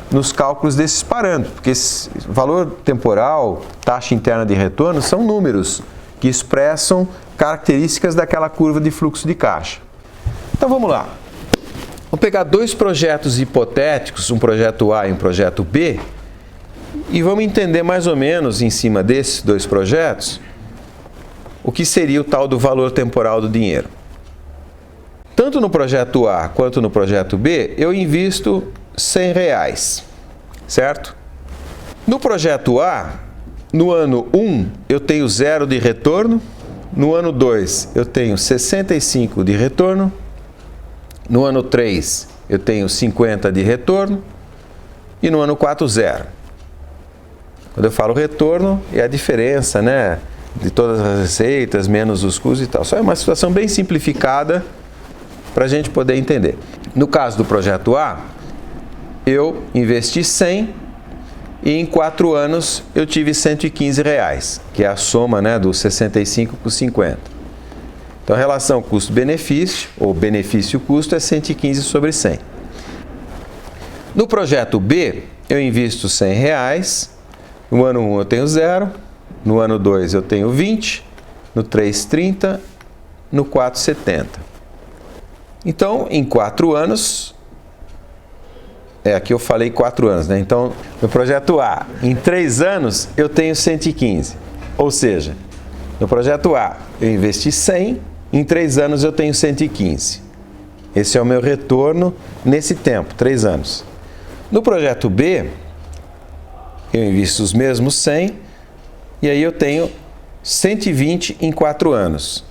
nos cálculos desses parâmetros, porque esse valor temporal, taxa interna de retorno, são números que expressam características daquela curva de fluxo de caixa. Então vamos lá. Vamos pegar dois projetos hipotéticos, um projeto A e um projeto B, e vamos entender mais ou menos em cima desses dois projetos o que seria o tal do valor temporal do dinheiro. Tanto no projeto A quanto no projeto B, eu invisto R$100, certo? No projeto A, no ano 1, eu tenho 0 de retorno, no ano 2, eu tenho 65 de retorno, no ano 3, eu tenho 50 de retorno e no ano 4, 0. Quando eu falo retorno, é a diferença, né, de todas as receitas, menos os custos e tal. Só é uma situação bem simplificada para a gente poder entender. No caso do projeto A, eu investi 100 e em 4 anos eu tive R$115, que é a soma, né, do 65 com 50. Então a relação custo-benefício, ou benefício-custo, é 115 sobre 100. No projeto B, eu invisto R$100, no ano 1 eu tenho 0, no ano 2 eu tenho 20, no 3, 30, no 4, 70. Então, em 4 anos, aqui eu falei 4 anos, né? Então, no projeto A, em 3 anos, eu tenho 115. Ou seja, no projeto A, eu investi 100, em 3 anos eu tenho 115. Esse é o meu retorno nesse tempo, 3 anos. No projeto B, eu invisto os mesmos 100, e aí eu tenho 120 em 4 anos.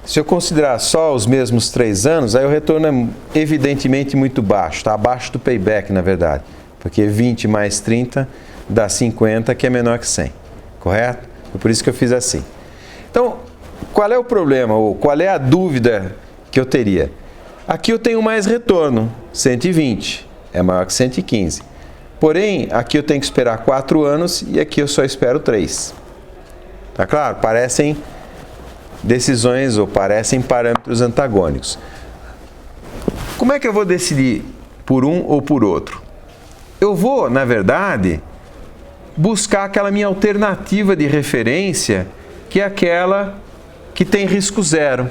Se eu considerar só os mesmos 3 anos, aí o retorno é evidentemente muito baixo, está abaixo do payback, na verdade, porque 20 mais 30 dá 50, que é menor que 100, correto? É por isso que eu fiz assim. Então, qual é o problema, ou qual é a dúvida que eu teria? Aqui eu tenho mais retorno, 120, é maior que 115. Porém, aqui eu tenho que esperar 4 anos e aqui eu só espero 3. Tá claro? Parecem decisões ou parecem parâmetros antagônicos. Como é que eu vou decidir por um ou por outro? Eu vou, na verdade, buscar aquela minha alternativa de referência, que é aquela que tem risco zero.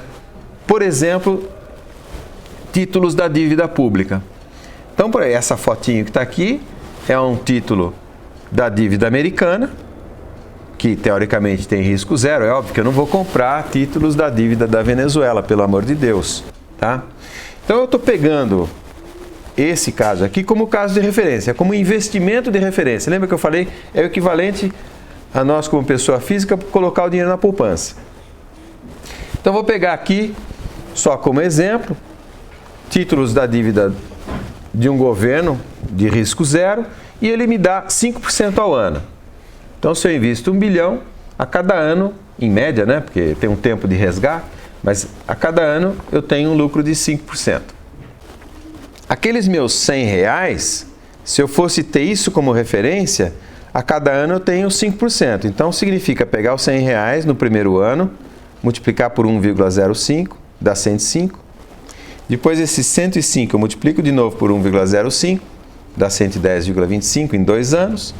Por exemplo, títulos da dívida pública. Então, por aí, essa fotinho que está aqui é um título da dívida americana, que teoricamente tem risco zero. É óbvio que eu não vou comprar títulos da dívida da Venezuela, pelo amor de Deus, tá? Então eu estou pegando esse caso aqui como caso de referência, como investimento de referência. Lembra que eu falei? É o equivalente a nós, como pessoa física, colocar o dinheiro na poupança. Então vou pegar aqui, só como exemplo, títulos da dívida de um governo de risco zero, e ele me dá 5% ao ano. Então, se eu invisto 1 bilhão, a cada ano, em média, né, porque tem um tempo de resgate, mas a cada ano eu tenho um lucro de 5%. Aqueles meus R$100, se eu fosse ter isso como referência, a cada ano eu tenho 5%. Então, significa pegar os R$100 no primeiro ano, multiplicar por 1,05, dá 105. Depois, esses 105 eu multiplico de novo por 1,05, dá 110,25 em 2 anos.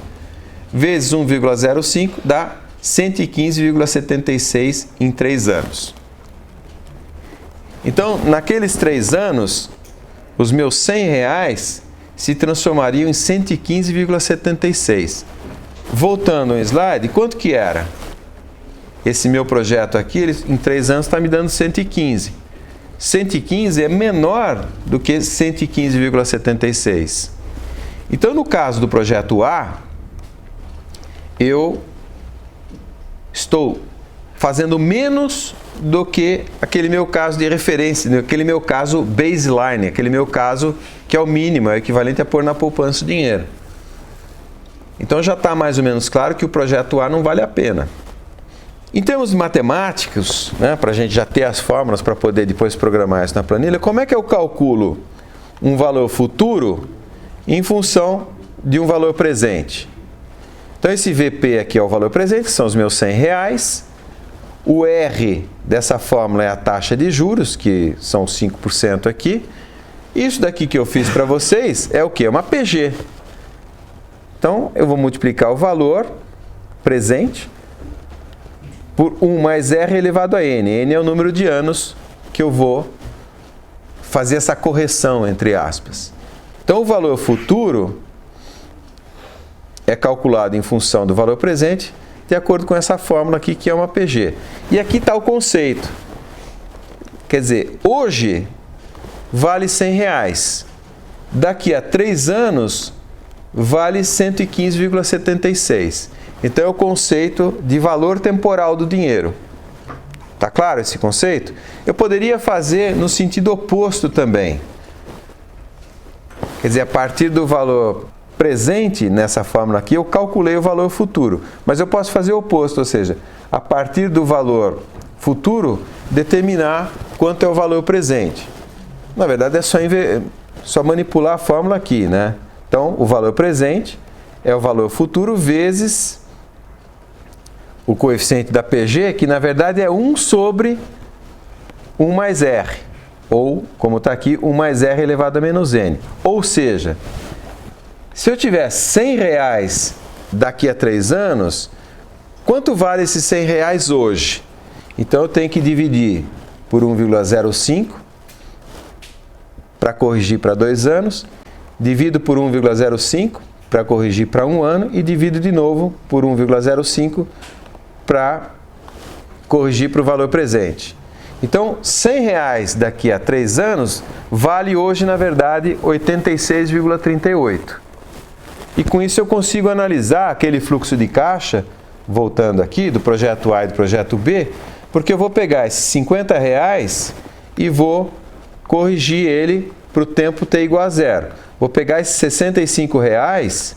Vezes 1,05 dá 115,76 em 3 anos. Então, naqueles 3 anos, os meus R$100 se transformariam em 115,76. Voltando ao slide, quanto que era? Esse meu projeto aqui, ele, em 3 anos, está me dando 115. 115 é menor do que 115,76. Então, no caso do projeto A, eu estou fazendo menos do que aquele meu caso de referência, aquele meu caso baseline, aquele meu caso que é o mínimo, é o equivalente a pôr na poupança o dinheiro. Então já está mais ou menos claro que o projeto A não vale a pena. Em termos matemáticos, né, para a gente já ter as fórmulas para poder depois programar isso na planilha, como é que eu calculo um valor futuro em função de um valor presente. Então, esse VP aqui é o valor presente, que são os meus R$100. O R dessa fórmula é a taxa de juros, que são 5% aqui. Isso daqui que eu fiz para vocês é o quê? É uma PG. Então, eu vou multiplicar o valor presente por 1 mais R elevado a N. N é o número de anos que eu vou fazer essa correção, entre aspas. Então, o valor futuro é calculado em função do valor presente, de acordo com essa fórmula aqui, que é uma PG. E aqui está o conceito. Quer dizer, hoje vale R$100. Daqui a 3 anos, vale 115,76. Então, é o conceito de valor temporal do dinheiro. Tá claro esse conceito? Eu poderia fazer no sentido oposto também. Quer dizer, a partir do valor presente nessa fórmula aqui, eu calculei o valor futuro. Mas eu posso fazer o oposto, ou seja, a partir do valor futuro, determinar quanto é o valor presente. Na verdade, é só manipular a fórmula aqui, né? Então, o valor presente é o valor futuro vezes o coeficiente da PG, que na verdade é 1 sobre 1 mais R. Ou, como está aqui, 1 mais R elevado a menos N. Ou seja, se eu tiver R$100 daqui a 3 anos, quanto vale esses R$100 hoje? Então, eu tenho que dividir por 1,05 para corrigir para 2 anos, divido por 1,05 para corrigir para 1 ano e divido de novo por 1,05 para corrigir para o valor presente. Então, R$100 daqui a 3 anos vale hoje, na verdade, 86,38. E com isso eu consigo analisar aquele fluxo de caixa, voltando aqui, do projeto A e do projeto B, porque eu vou pegar esses R$50 e vou corrigir ele para o tempo t igual a 0. Vou pegar esses R$65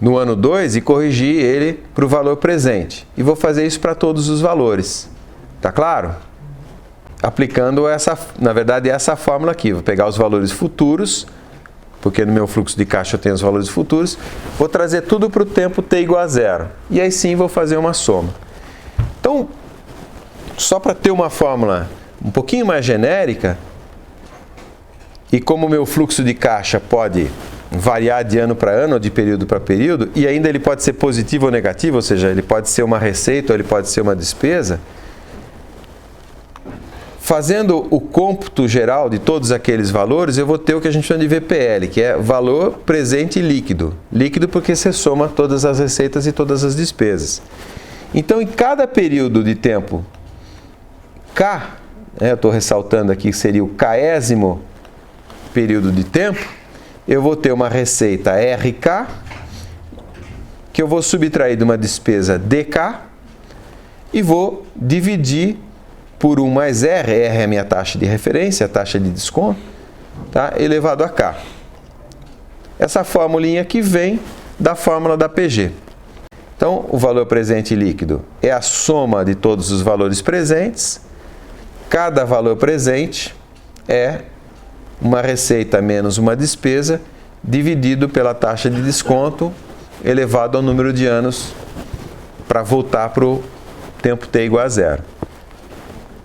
no ano 2 e corrigir ele para o valor presente. E vou fazer isso para todos os valores. Tá claro? Aplicando na verdade, essa fórmula aqui. Vou pegar os valores futuros, porque no meu fluxo de caixa eu tenho os valores futuros. Vou trazer tudo para o tempo t igual a 0. E aí sim vou fazer uma soma. Então, só para ter uma fórmula um pouquinho mais genérica, e como o meu fluxo de caixa pode variar de ano para ano, ou de período para período, e ainda ele pode ser positivo ou negativo, ou seja, ele pode ser uma receita ou ele pode ser uma despesa, fazendo o cômputo geral de todos aqueles valores, eu vou ter o que a gente chama de VPL, que é valor presente líquido. Líquido porque você soma todas as receitas e todas as despesas. Então, em cada período de tempo K, eu estou ressaltando aqui que seria o késimo período de tempo, eu vou ter uma receita RK, que eu vou subtrair de uma despesa DK, e vou dividir por 1 mais R, R é a minha taxa de referência, a taxa de desconto, tá? Elevado a K. Essa formulinha aqui vem da fórmula da PG. Então, o valor presente líquido é a soma de todos os valores presentes. Cada valor presente é uma receita menos uma despesa, dividido pela taxa de desconto, elevado ao número de anos, para voltar para o tempo t igual a 0.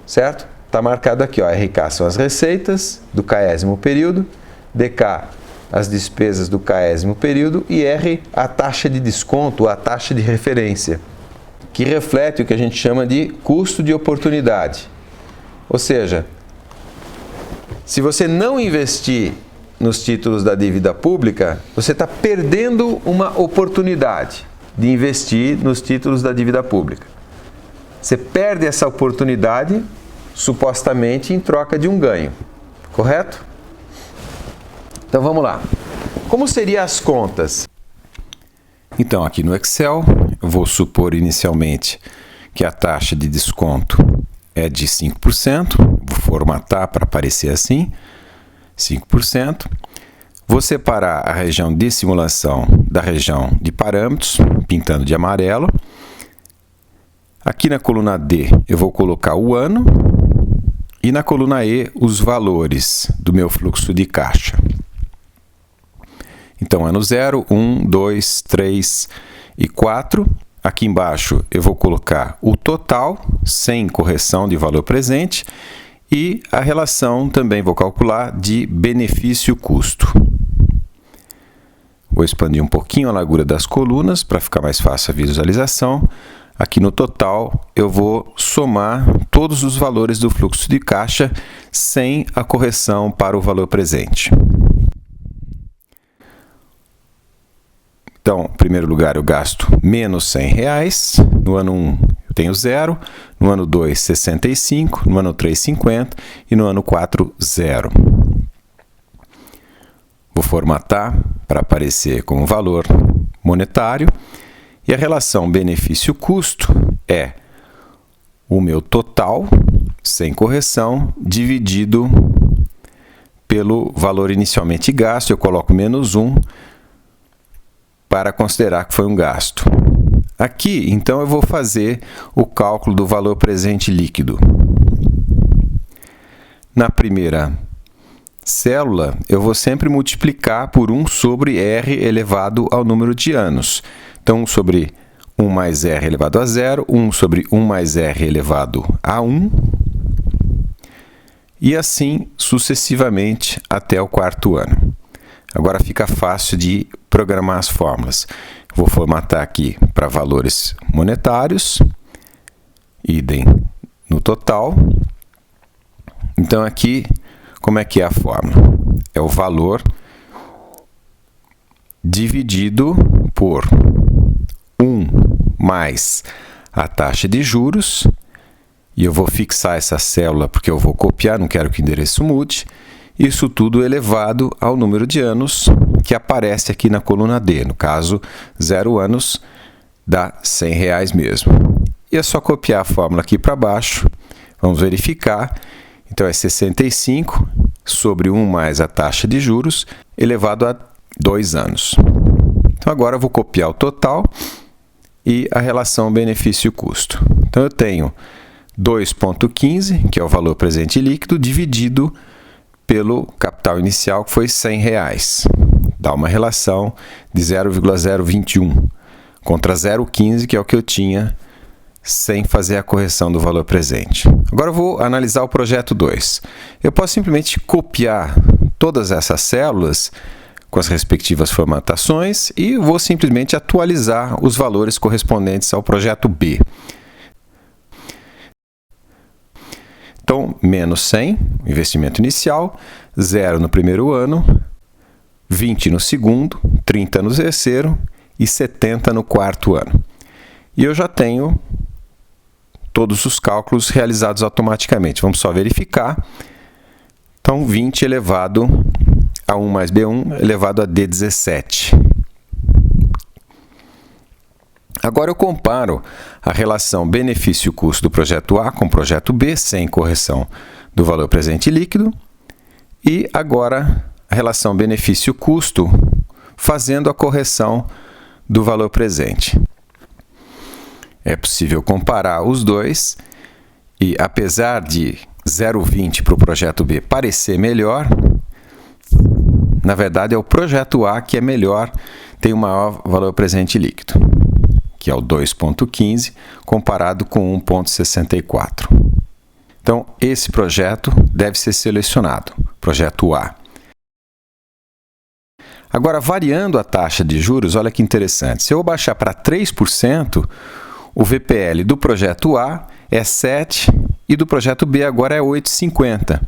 Certo? Está marcado aqui, ó, RK são as receitas do késimo período, DK as despesas do késimo período e R a taxa de desconto, a taxa de referência, que reflete o que a gente chama de custo de oportunidade. Ou seja, se você não investir nos títulos da dívida pública, você está perdendo uma oportunidade de investir nos títulos da dívida pública. Você perde essa oportunidade, supostamente, em troca de um ganho. Correto? Então, vamos lá. Como seriam as contas? Então, aqui no Excel, eu vou supor inicialmente que a taxa de desconto é de 5%. Vou formatar para aparecer assim, 5%. Vou separar a região de simulação da região de parâmetros, pintando de amarelo. Aqui na coluna D, eu vou colocar o ano. E na coluna E, os valores do meu fluxo de caixa. Então, ano 0, 1, 2, 3 e 4. Aqui embaixo eu vou colocar o total, sem correção de valor presente, e a relação também vou calcular de benefício-custo. Vou expandir um pouquinho a largura das colunas para ficar mais fácil a visualização. Aqui no total eu vou somar todos os valores do fluxo de caixa sem a correção para o valor presente. Então, em primeiro lugar, eu gasto menos R$100. No ano 1, eu tenho 0. No ano 2, 65. No ano 3, 50. E no ano 4, 0. Vou formatar para aparecer como valor monetário. E a relação benefício-custo é o meu total, sem correção, dividido pelo valor inicialmente gasto. Eu coloco menos 1. Para considerar que foi um gasto. Aqui, então, eu vou fazer o cálculo do valor presente líquido. Na primeira célula, eu vou sempre multiplicar por 1 sobre R elevado ao número de anos. Então, 1 sobre 1 mais R elevado a 0, 1 sobre 1 mais R elevado a 1, e assim sucessivamente até o quarto ano. Agora fica fácil de programar as fórmulas. Vou formatar aqui para valores monetários, idem no total. Então aqui, como é que é a fórmula? É o valor dividido por 1 mais a taxa de juros, e eu vou fixar essa célula porque eu vou copiar, não quero que o endereço mude. Isso tudo elevado ao número de anos que aparece aqui na coluna D. No caso, 0 anos dá R$100 mesmo. E é só copiar a fórmula aqui para baixo. Vamos verificar. Então, é 65 sobre 1 mais a taxa de juros elevado a 2 anos. Então, agora eu vou copiar o total e a relação benefício-custo. Então, eu tenho 2,15, que é o valor presente líquido, dividido pelo capital inicial, que foi R$100. Dá uma relação de 0,021 contra 0,15, que é o que eu tinha sem fazer a correção do valor presente. Agora eu vou analisar o projeto 2. Eu posso simplesmente copiar todas essas células com as respectivas formatações e vou simplesmente atualizar os valores correspondentes ao projeto B. Então, menos 100, investimento inicial, 0 no primeiro ano, 20 no segundo, 30 no terceiro e 70 no quarto ano. E eu já tenho todos os cálculos realizados automaticamente. Vamos só verificar. Então, 20 elevado a 1 mais B1 elevado a D17. Agora eu comparo a relação benefício-custo do projeto A com o projeto B, sem correção do valor presente líquido, e agora a relação benefício-custo fazendo a correção do valor presente. É possível comparar os dois e, apesar de 0,20 para o projeto B parecer melhor, na verdade é o projeto A que é melhor, tem o maior valor presente líquido, que é o 2,15, comparado com 1,64. Então, esse projeto deve ser selecionado, projeto A. Agora, variando a taxa de juros, olha que interessante. Se eu baixar para 3%, o VPL do projeto A é 7 e do projeto B agora é 8,50.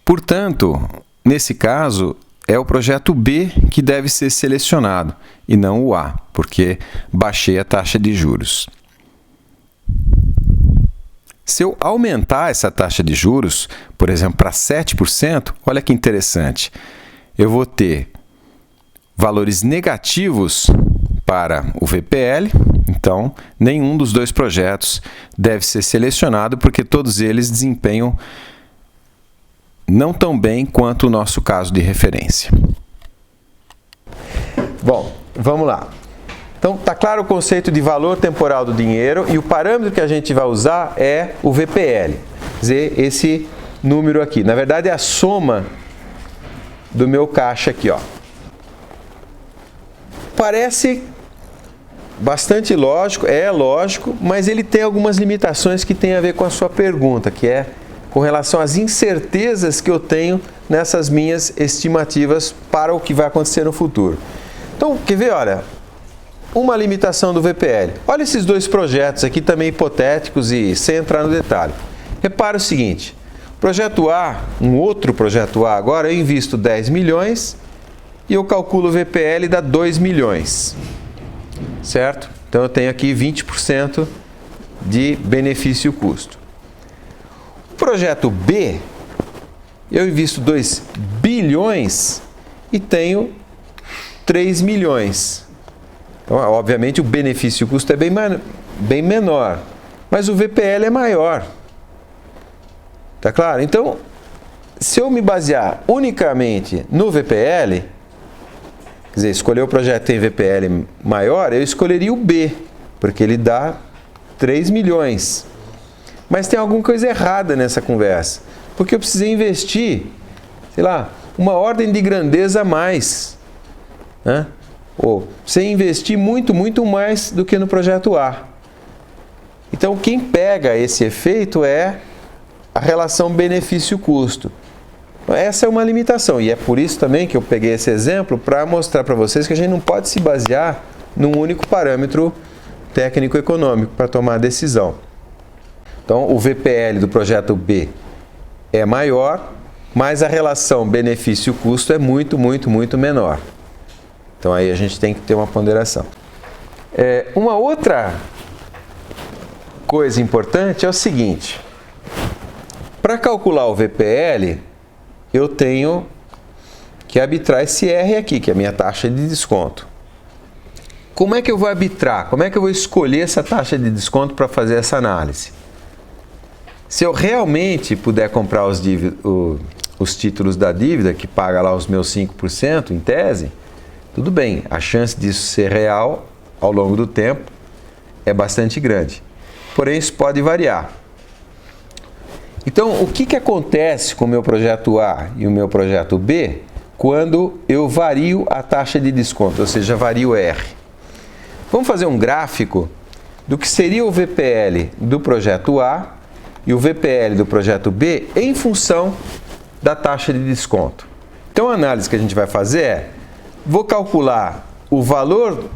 Portanto, nesse caso, é o projeto B que deve ser selecionado e não o A, porque baixei a taxa de juros. Se eu aumentar essa taxa de juros, por exemplo, para 7%, olha que interessante. Eu vou ter valores negativos para o VPL, então nenhum dos dois projetos deve ser selecionado, porque todos eles desempenham não tão bem quanto o nosso caso de referência. Bom, vamos lá. Então, está claro o conceito de valor temporal do dinheiro e o parâmetro que a gente vai usar é o VPL. Quer dizer, esse número aqui. Na verdade, é a soma do meu caixa aqui, ó. Parece bastante lógico, é lógico, mas ele tem algumas limitações que tem a ver com a sua pergunta, que é com relação às incertezas que eu tenho nessas minhas estimativas para o que vai acontecer no futuro. Então, quer ver, olha, uma limitação do VPL. Olha esses dois projetos aqui também hipotéticos e sem entrar no detalhe. Repara o seguinte, projeto A, um outro projeto A agora, eu invisto 10 milhões e eu calculo o VPL dá 2 milhões, certo? Então eu tenho aqui 20% de benefício-custo. O projeto B, eu invisto 2 bilhões e tenho 3 milhões. Então, obviamente, o benefício-custo é bem menor, mas o VPL é maior. Tá claro? Então, se eu me basear unicamente no VPL, quer dizer, escolher o projeto que tem VPL maior, eu escolheria o B, porque ele dá 3 milhões. Mas tem alguma coisa errada nessa conversa, porque eu precisei investir, sei lá, uma ordem de grandeza a mais, né? Ou sem investir muito mais do que no projeto A. Então, quem pega esse efeito é a relação benefício-custo. Essa é uma limitação, e é por isso também que eu peguei esse exemplo para mostrar para vocês que a gente não pode se basear num único parâmetro técnico-econômico para tomar a decisão. Então, o VPL do projeto B é maior, mas a relação benefício-custo é muito menor. Então, aí a gente tem que ter uma ponderação. Uma outra coisa importante é o seguinte. Para calcular o VPL, eu tenho que arbitrar esse R aqui, que é a minha taxa de desconto. Como é que eu vou arbitrar? Como é que eu vou escolher essa taxa de desconto para fazer essa análise? Se eu realmente puder comprar os títulos da dívida, que paga lá os meus 5%, em tese, tudo bem, a chance disso ser real ao longo do tempo é bastante grande. Porém, isso pode variar. Então, o que acontece com o meu projeto A e o meu projeto B quando eu vario a taxa de desconto, ou seja, vario R? Vamos fazer um gráfico do que seria o VPL do projeto A e o VPL do projeto B em função da taxa de desconto. Então, a análise que a gente vai fazer é, vou calcular o valor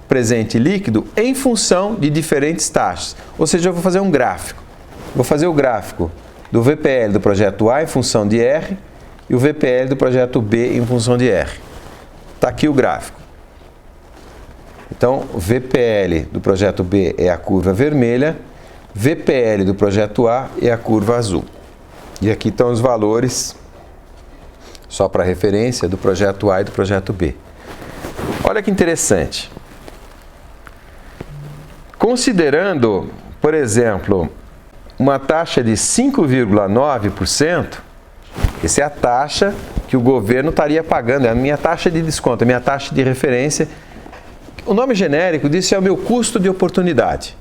presente líquido em função de diferentes taxas. Ou seja, eu vou fazer um gráfico. Vou fazer o gráfico do VPL do projeto A em função de R e o VPL do projeto B em função de R. Está aqui o gráfico. Então, o VPL do projeto B é a curva vermelha, VPL do projeto A é a curva azul. E aqui estão os valores, só para referência, do projeto A e do projeto B. Olha que interessante. Considerando, por exemplo, uma taxa de 5,9%, essa é a taxa que o governo estaria pagando, é a minha taxa de desconto, a minha taxa de referência. O nome genérico disso é o meu custo de oportunidade.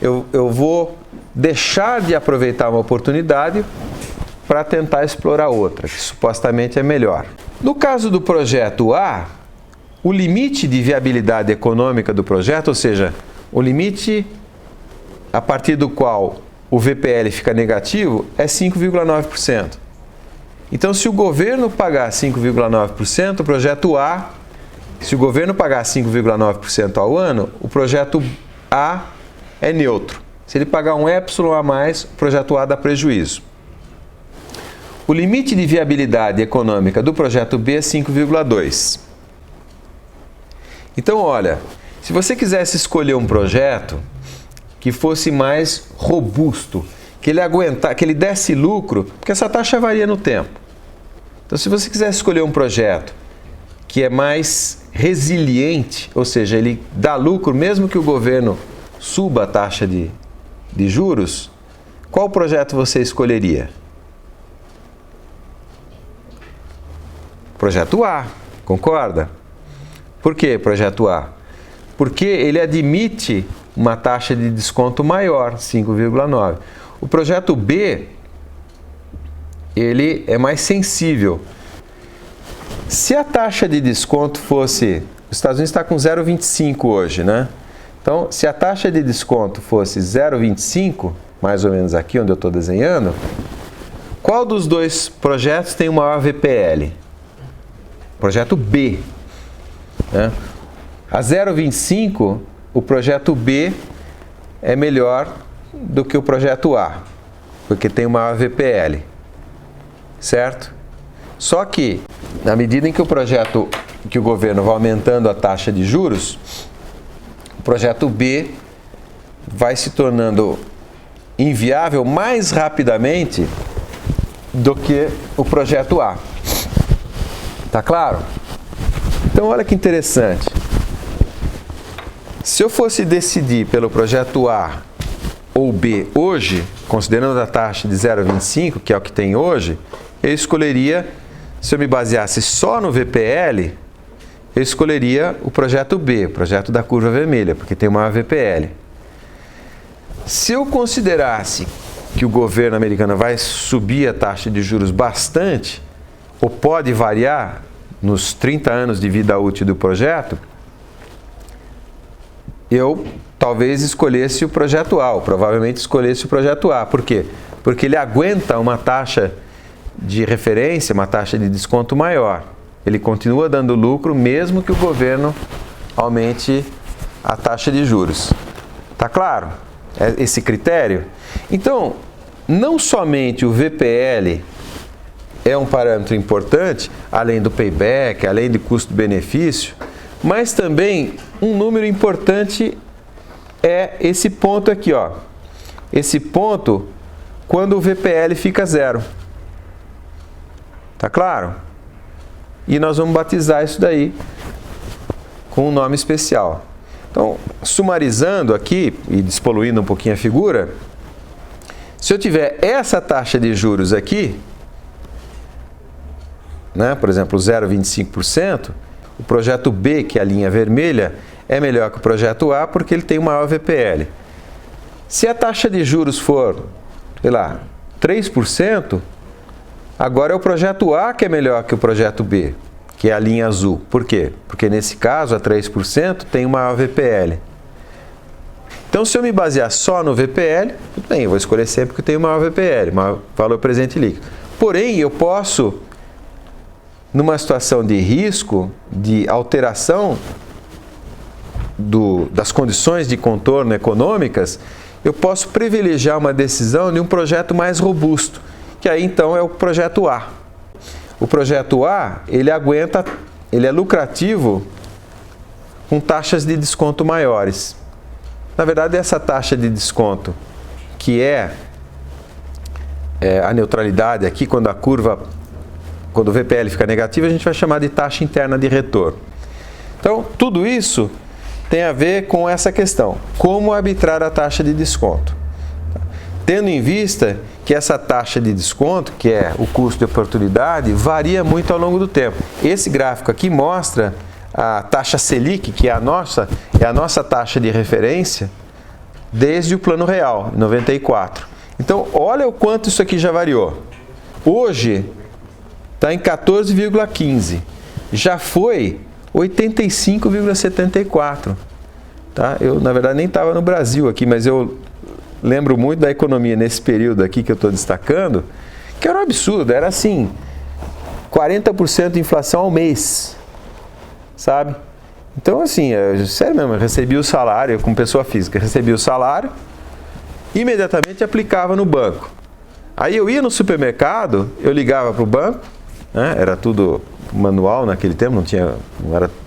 Eu vou deixar de aproveitar uma oportunidade para tentar explorar outra, que supostamente é melhor. No caso do projeto A, o limite de viabilidade econômica do projeto, ou seja, o limite a partir do qual o VPL fica negativo, é 5,9%. Então, se o governo pagar 5,9%, o projeto A, se o governo pagar 5,9% ao ano, o projeto A é neutro. Se ele pagar um epsilon a mais, o projeto A dá prejuízo. O limite de viabilidade econômica do projeto B é 5,2%. Então, olha, se você quisesse escolher um projeto que fosse mais robusto, que ele desse lucro, porque essa taxa varia no tempo. Então, se você quisesse escolher um projeto que é mais resiliente, ou seja, ele dá lucro mesmo que o governo suba a taxa de juros, qual projeto você escolheria? Projeto A, concorda? Por que projeto A? Porque ele admite uma taxa de desconto maior, 5,9. O projeto B, ele é mais sensível. Se a taxa de desconto fosse... Os Estados Unidos está com 0,25 hoje, né? Então, se a taxa de desconto fosse 0,25, mais ou menos aqui onde eu estou desenhando, qual dos dois projetos tem o maior VPL? Projeto B. Né? A 0,25, o projeto B é melhor do que o projeto A, porque tem o maior VPL. Certo? Só que, na medida em que o governo vai aumentando a taxa de juros, o projeto B vai se tornando inviável mais rapidamente do que o projeto A. Tá claro? Então, olha que interessante. Se eu fosse decidir pelo projeto A ou B hoje, considerando a taxa de 0,25, que é o que tem hoje, eu escolheria, se eu me baseasse só no VPL, eu escolheria o projeto B, o projeto da curva vermelha, porque tem o maior VPL. Se eu considerasse que o governo americano vai subir a taxa de juros bastante, ou pode variar nos 30 anos de vida útil do projeto, eu talvez escolhesse o projeto A, ou provavelmente escolhesse o projeto A. Por quê? Porque ele aguenta uma taxa de referência, uma taxa de desconto maior. Ele continua dando lucro mesmo que o governo aumente a taxa de juros. Tá claro? Esse critério? Então, não somente o VPL é um parâmetro importante, além do payback, além do custo-benefício, mas também um número importante é esse ponto aqui, ó. Esse ponto quando o VPL fica zero. Tá claro? E nós vamos batizar isso daí com um nome especial. Então, sumarizando aqui e despoluindo um pouquinho a figura, se eu tiver essa taxa de juros aqui, né, por exemplo, 0,25%, o projeto B, que é a linha vermelha, é melhor que o projeto A porque ele tem o maior VPL. Se a taxa de juros for, sei lá, 3%, agora é o projeto A que é melhor que o projeto B, que é a linha azul. Por quê? Porque nesse caso, a 3% tem o maior VPL. Então, se eu me basear só no VPL, tudo bem, eu vou escolher sempre o que tem o maior VPL, maior valor presente líquido. Porém, eu posso, numa situação de risco, de alteração das condições de contorno econômicas, eu posso privilegiar uma decisão de um projeto mais robusto, que aí então é o projeto A. O projeto A, ele é lucrativo com taxas de desconto maiores. Na verdade, essa taxa de desconto, que é a neutralidade aqui, quando o VPL fica negativo, a gente vai chamar de taxa interna de retorno. Então, tudo isso tem a ver com essa questão, como arbitrar a taxa de desconto. Tendo em vista que essa taxa de desconto, que é o custo de oportunidade, varia muito ao longo do tempo. Esse gráfico aqui mostra a taxa Selic, que é a nossa taxa de referência, desde o Plano Real, em 94. Então, olha o quanto isso aqui já variou. Hoje, está em 14,15. Já foi 85,74. Tá? Eu, na verdade, nem estava no Brasil aqui, mas eu lembro muito da economia nesse período aqui que eu estou destacando, que era um absurdo, era assim, 40% de inflação ao mês, sabe? Então, assim, sério mesmo, eu recebi o salário, como pessoa física, recebi o salário, imediatamente aplicava no banco. Aí eu ia no supermercado, eu ligava para o banco, né? Era tudo manual naquele tempo,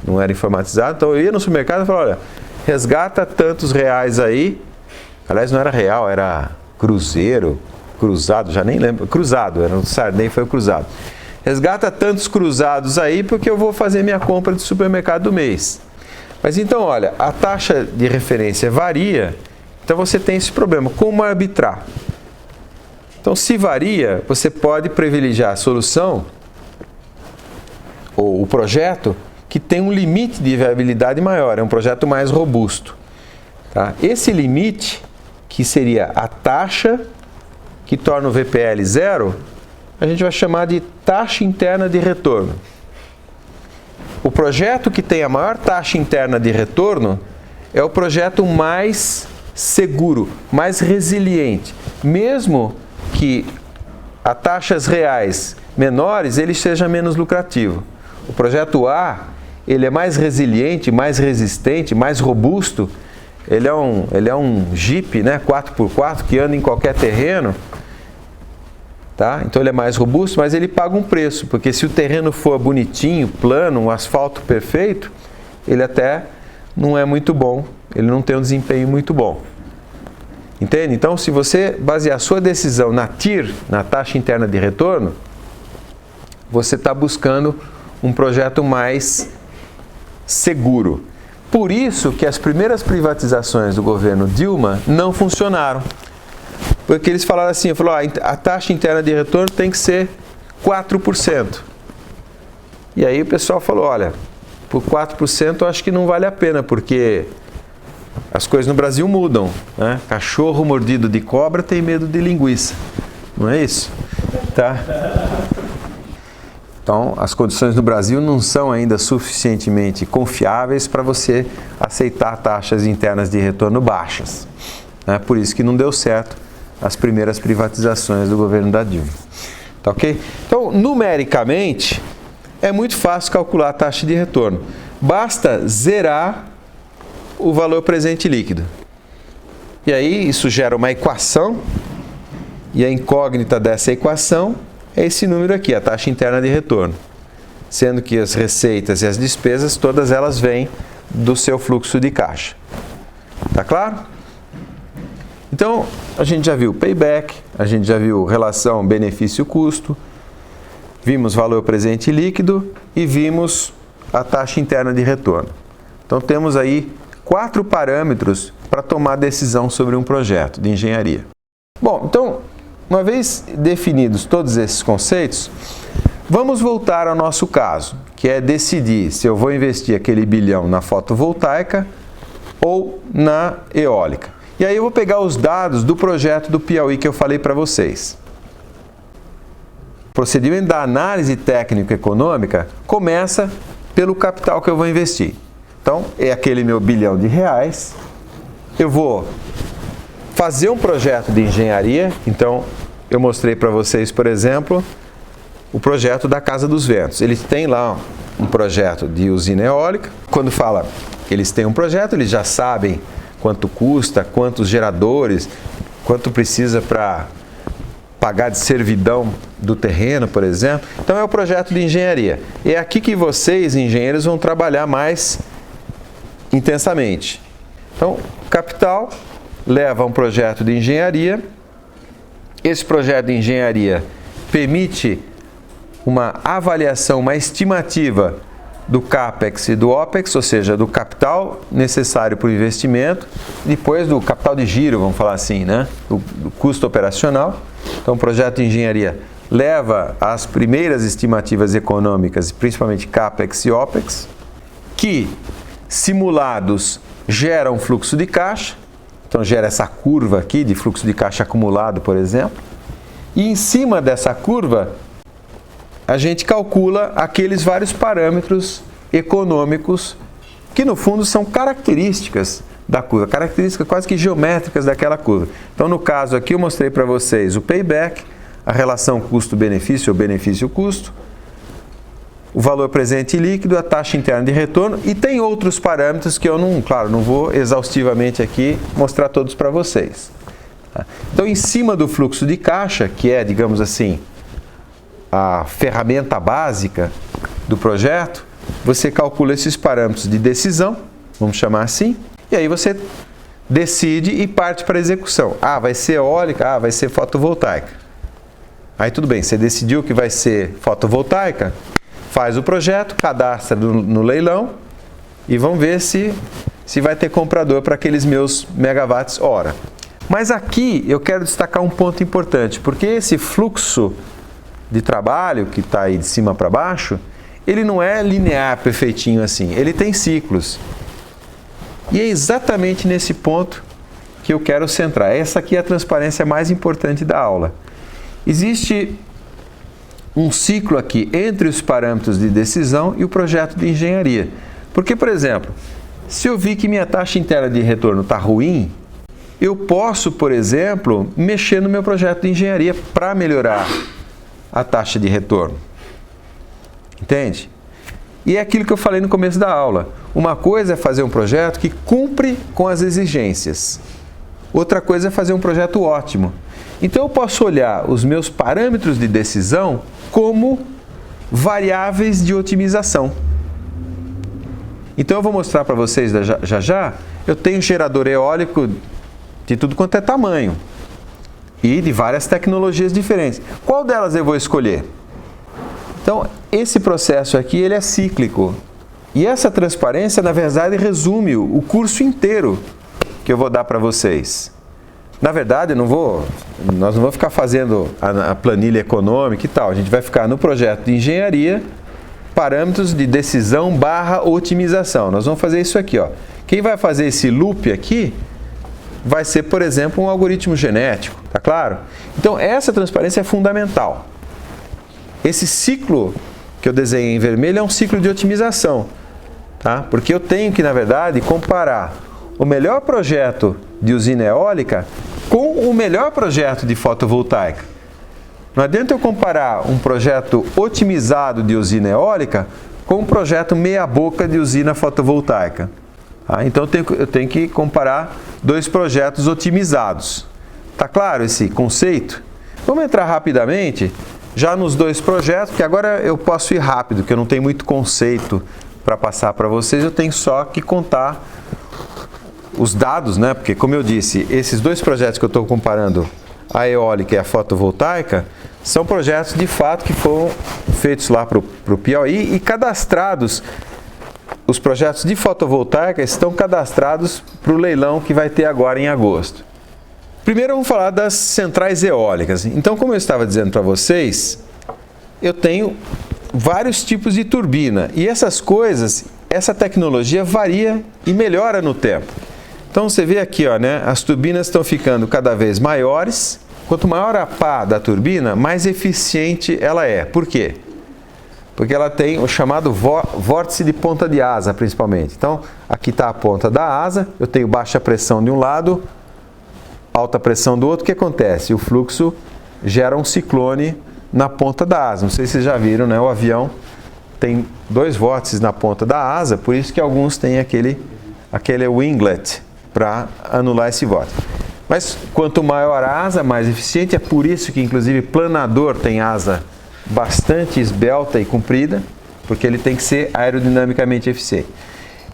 não era informatizado, então eu ia no supermercado e falava, olha, resgata tantos reais aí. Aliás, não era real, era cruzeiro, cruzado, já nem lembro. Cruzado, era o Sarney, foi o cruzado. Resgata tantos cruzados aí porque eu vou fazer minha compra de supermercado do mês. Mas então, olha, a taxa de referência varia, então você tem esse problema. Como arbitrar? Então, se varia, você pode privilegiar a solução ou o projeto que tem um limite de viabilidade maior, é um projeto mais robusto. Tá? Esse limite, que seria a taxa que torna o VPL zero, a gente vai chamar de taxa interna de retorno. O projeto que tem a maior taxa interna de retorno é o projeto mais seguro, mais resiliente. Mesmo que a taxas reais menores, ele seja menos lucrativo. O projeto A, ele é mais resiliente, mais resistente, mais robusto. Ele é um Jeep, né, 4x4 que anda em qualquer terreno. Tá? Então ele é mais robusto, mas ele paga um preço, porque se o terreno for bonitinho, plano, um asfalto perfeito, ele até não é muito bom, ele não tem um desempenho muito bom. Entende? Então, se você basear a sua decisão na TIR, na taxa interna de retorno, você está buscando um projeto mais seguro. Por isso que as primeiras privatizações do governo Dilma não funcionaram. Porque eles falaram assim, a taxa interna de retorno tem que ser 4%. E aí o pessoal falou, olha, por 4% eu acho que não vale a pena, porque as coisas no Brasil mudam, né? Cachorro mordido de cobra tem medo de linguiça. Não é isso? Tá? Então, as condições no Brasil não são ainda suficientemente confiáveis para você aceitar taxas internas de retorno baixas. Né? Por isso que não deu certo as primeiras privatizações do governo da Dilma. Tá ok? Então, numericamente, é muito fácil calcular a taxa de retorno. Basta zerar o valor presente líquido. E aí, isso gera uma equação, e a incógnita dessa equação é esse número aqui, a taxa interna de retorno. Sendo que as receitas e as despesas, todas elas vêm do seu fluxo de caixa. Tá claro? Então, a gente já viu payback, a gente já viu relação benefício-custo, vimos valor presente líquido e vimos a taxa interna de retorno. Então, temos aí 4 parâmetros para tomar decisão sobre um projeto de engenharia. Bom, então, uma vez definidos todos esses conceitos, vamos voltar ao nosso caso, que é decidir se eu vou investir aquele bilhão na fotovoltaica ou na eólica. E aí eu vou pegar os dados do projeto do Piauí que eu falei para vocês. O procedimento da análise técnico-econômica começa pelo capital que eu vou investir. Então, é aquele meu bilhão de reais. Eu vou fazer um projeto de engenharia. Então, eu mostrei para vocês, por exemplo, o projeto da Casa dos Ventos. Eles têm lá um projeto de usina eólica. Quando fala que eles têm um projeto, eles já sabem quanto custa, quantos geradores, quanto precisa para pagar de servidão do terreno, por exemplo. Então é o projeto de engenharia. É aqui que vocês, engenheiros, vão trabalhar mais intensamente. Então, capital leva a um projeto de engenharia. Esse projeto de engenharia permite uma avaliação, uma estimativa do CAPEX e do OPEX, ou seja, do capital necessário para o investimento, depois do capital de giro, vamos falar assim, né? do custo operacional. Então, o projeto de engenharia leva às primeiras estimativas econômicas, principalmente CAPEX e OPEX, que, simulados, geram fluxo de caixa. Então, gera essa curva aqui de fluxo de caixa acumulado, por exemplo. E em cima dessa curva, a gente calcula aqueles vários parâmetros econômicos que, no fundo, são características da curva, características quase que geométricas daquela curva. Então, no caso aqui, eu mostrei para vocês o payback, a relação custo-benefício ou benefício-custo, o valor presente líquido, a taxa interna de retorno, e tem outros parâmetros que eu não vou exaustivamente aqui mostrar todos para vocês. Então, em cima do fluxo de caixa, que é, digamos assim, a ferramenta básica do projeto, você calcula esses parâmetros de decisão, vamos chamar assim, e aí você decide e parte para a execução. Ah, vai ser eólica, ah, vai ser fotovoltaica. Aí tudo bem, você decidiu que vai ser fotovoltaica, faz o projeto, cadastra no leilão e vamos ver se vai ter comprador para aqueles meus megawatts hora. Mas aqui eu quero destacar um ponto importante, porque esse fluxo de trabalho, que está aí de cima para baixo, ele não é linear, perfeitinho assim. Ele tem ciclos. E é exatamente nesse ponto que eu quero centrar. Essa aqui é a transparência mais importante da aula. Existe um ciclo aqui entre os parâmetros de decisão e o projeto de engenharia. Porque, por exemplo, se eu vi que minha taxa interna de retorno está ruim, eu posso, por exemplo, mexer no meu projeto de engenharia para melhorar a taxa de retorno. Entende? E é aquilo que eu falei no começo da aula. Uma coisa é fazer um projeto que cumpre com as exigências. Outra coisa é fazer um projeto ótimo. Então eu posso olhar os meus parâmetros de decisão como variáveis de otimização. Então eu vou mostrar para vocês já. Eu tenho gerador eólico de tudo quanto é tamanho e de várias tecnologias diferentes. Qual delas eu vou escolher? Então, esse processo aqui, ele é cíclico. E essa transparência, na verdade, resume o curso inteiro que eu vou dar para vocês. Na verdade, nós não vamos ficar fazendo a planilha econômica e tal. A gente vai ficar no projeto de engenharia, parâmetros de decisão / otimização. Nós vamos fazer isso aqui, ó. Quem vai fazer esse loop aqui vai ser, por exemplo, um algoritmo genético, tá claro? Então, essa transparência é fundamental. Esse ciclo que eu desenhei em vermelho é um ciclo de otimização, tá? Porque eu tenho que, na verdade, comparar o melhor projeto de usina eólica com o melhor projeto de fotovoltaica. Não adianta eu comparar um projeto otimizado de usina eólica com um projeto meia-boca de usina fotovoltaica. Tá? Então eu tenho que comparar dois projetos otimizados. Tá claro esse conceito? Vamos entrar rapidamente já nos dois projetos, que agora eu posso ir rápido, porque eu não tenho muito conceito para passar para vocês, eu tenho só que contar os dados, né? Porque, como eu disse, esses dois projetos que eu estou comparando, a eólica e a fotovoltaica, são projetos de fato que foram feitos lá para o Piauí e cadastrados. Os projetos de fotovoltaica estão cadastrados para o leilão que vai ter agora em agosto. Primeiro vamos falar das centrais eólicas. Então, como eu estava dizendo para vocês, eu tenho vários tipos de turbina. E essas coisas, essa tecnologia varia e melhora no tempo. Então você vê aqui, ó, né, as turbinas estão ficando cada vez maiores. Quanto maior a pá da turbina, mais eficiente ela é. Por quê? Porque ela tem o chamado vórtice de ponta de asa, principalmente. Então, aqui está a ponta da asa, eu tenho baixa pressão de um lado, alta pressão do outro. O que acontece? O fluxo gera um ciclone na ponta da asa. Não sei se vocês já viram, né? O avião tem dois vórtices na ponta da asa, por isso que alguns têm aquele winglet para anular esse vórtice. Mas quanto maior a asa, mais eficiente. É por isso que, inclusive, planador tem asa bastante esbelta e comprida, porque ele tem que ser aerodinamicamente eficiente.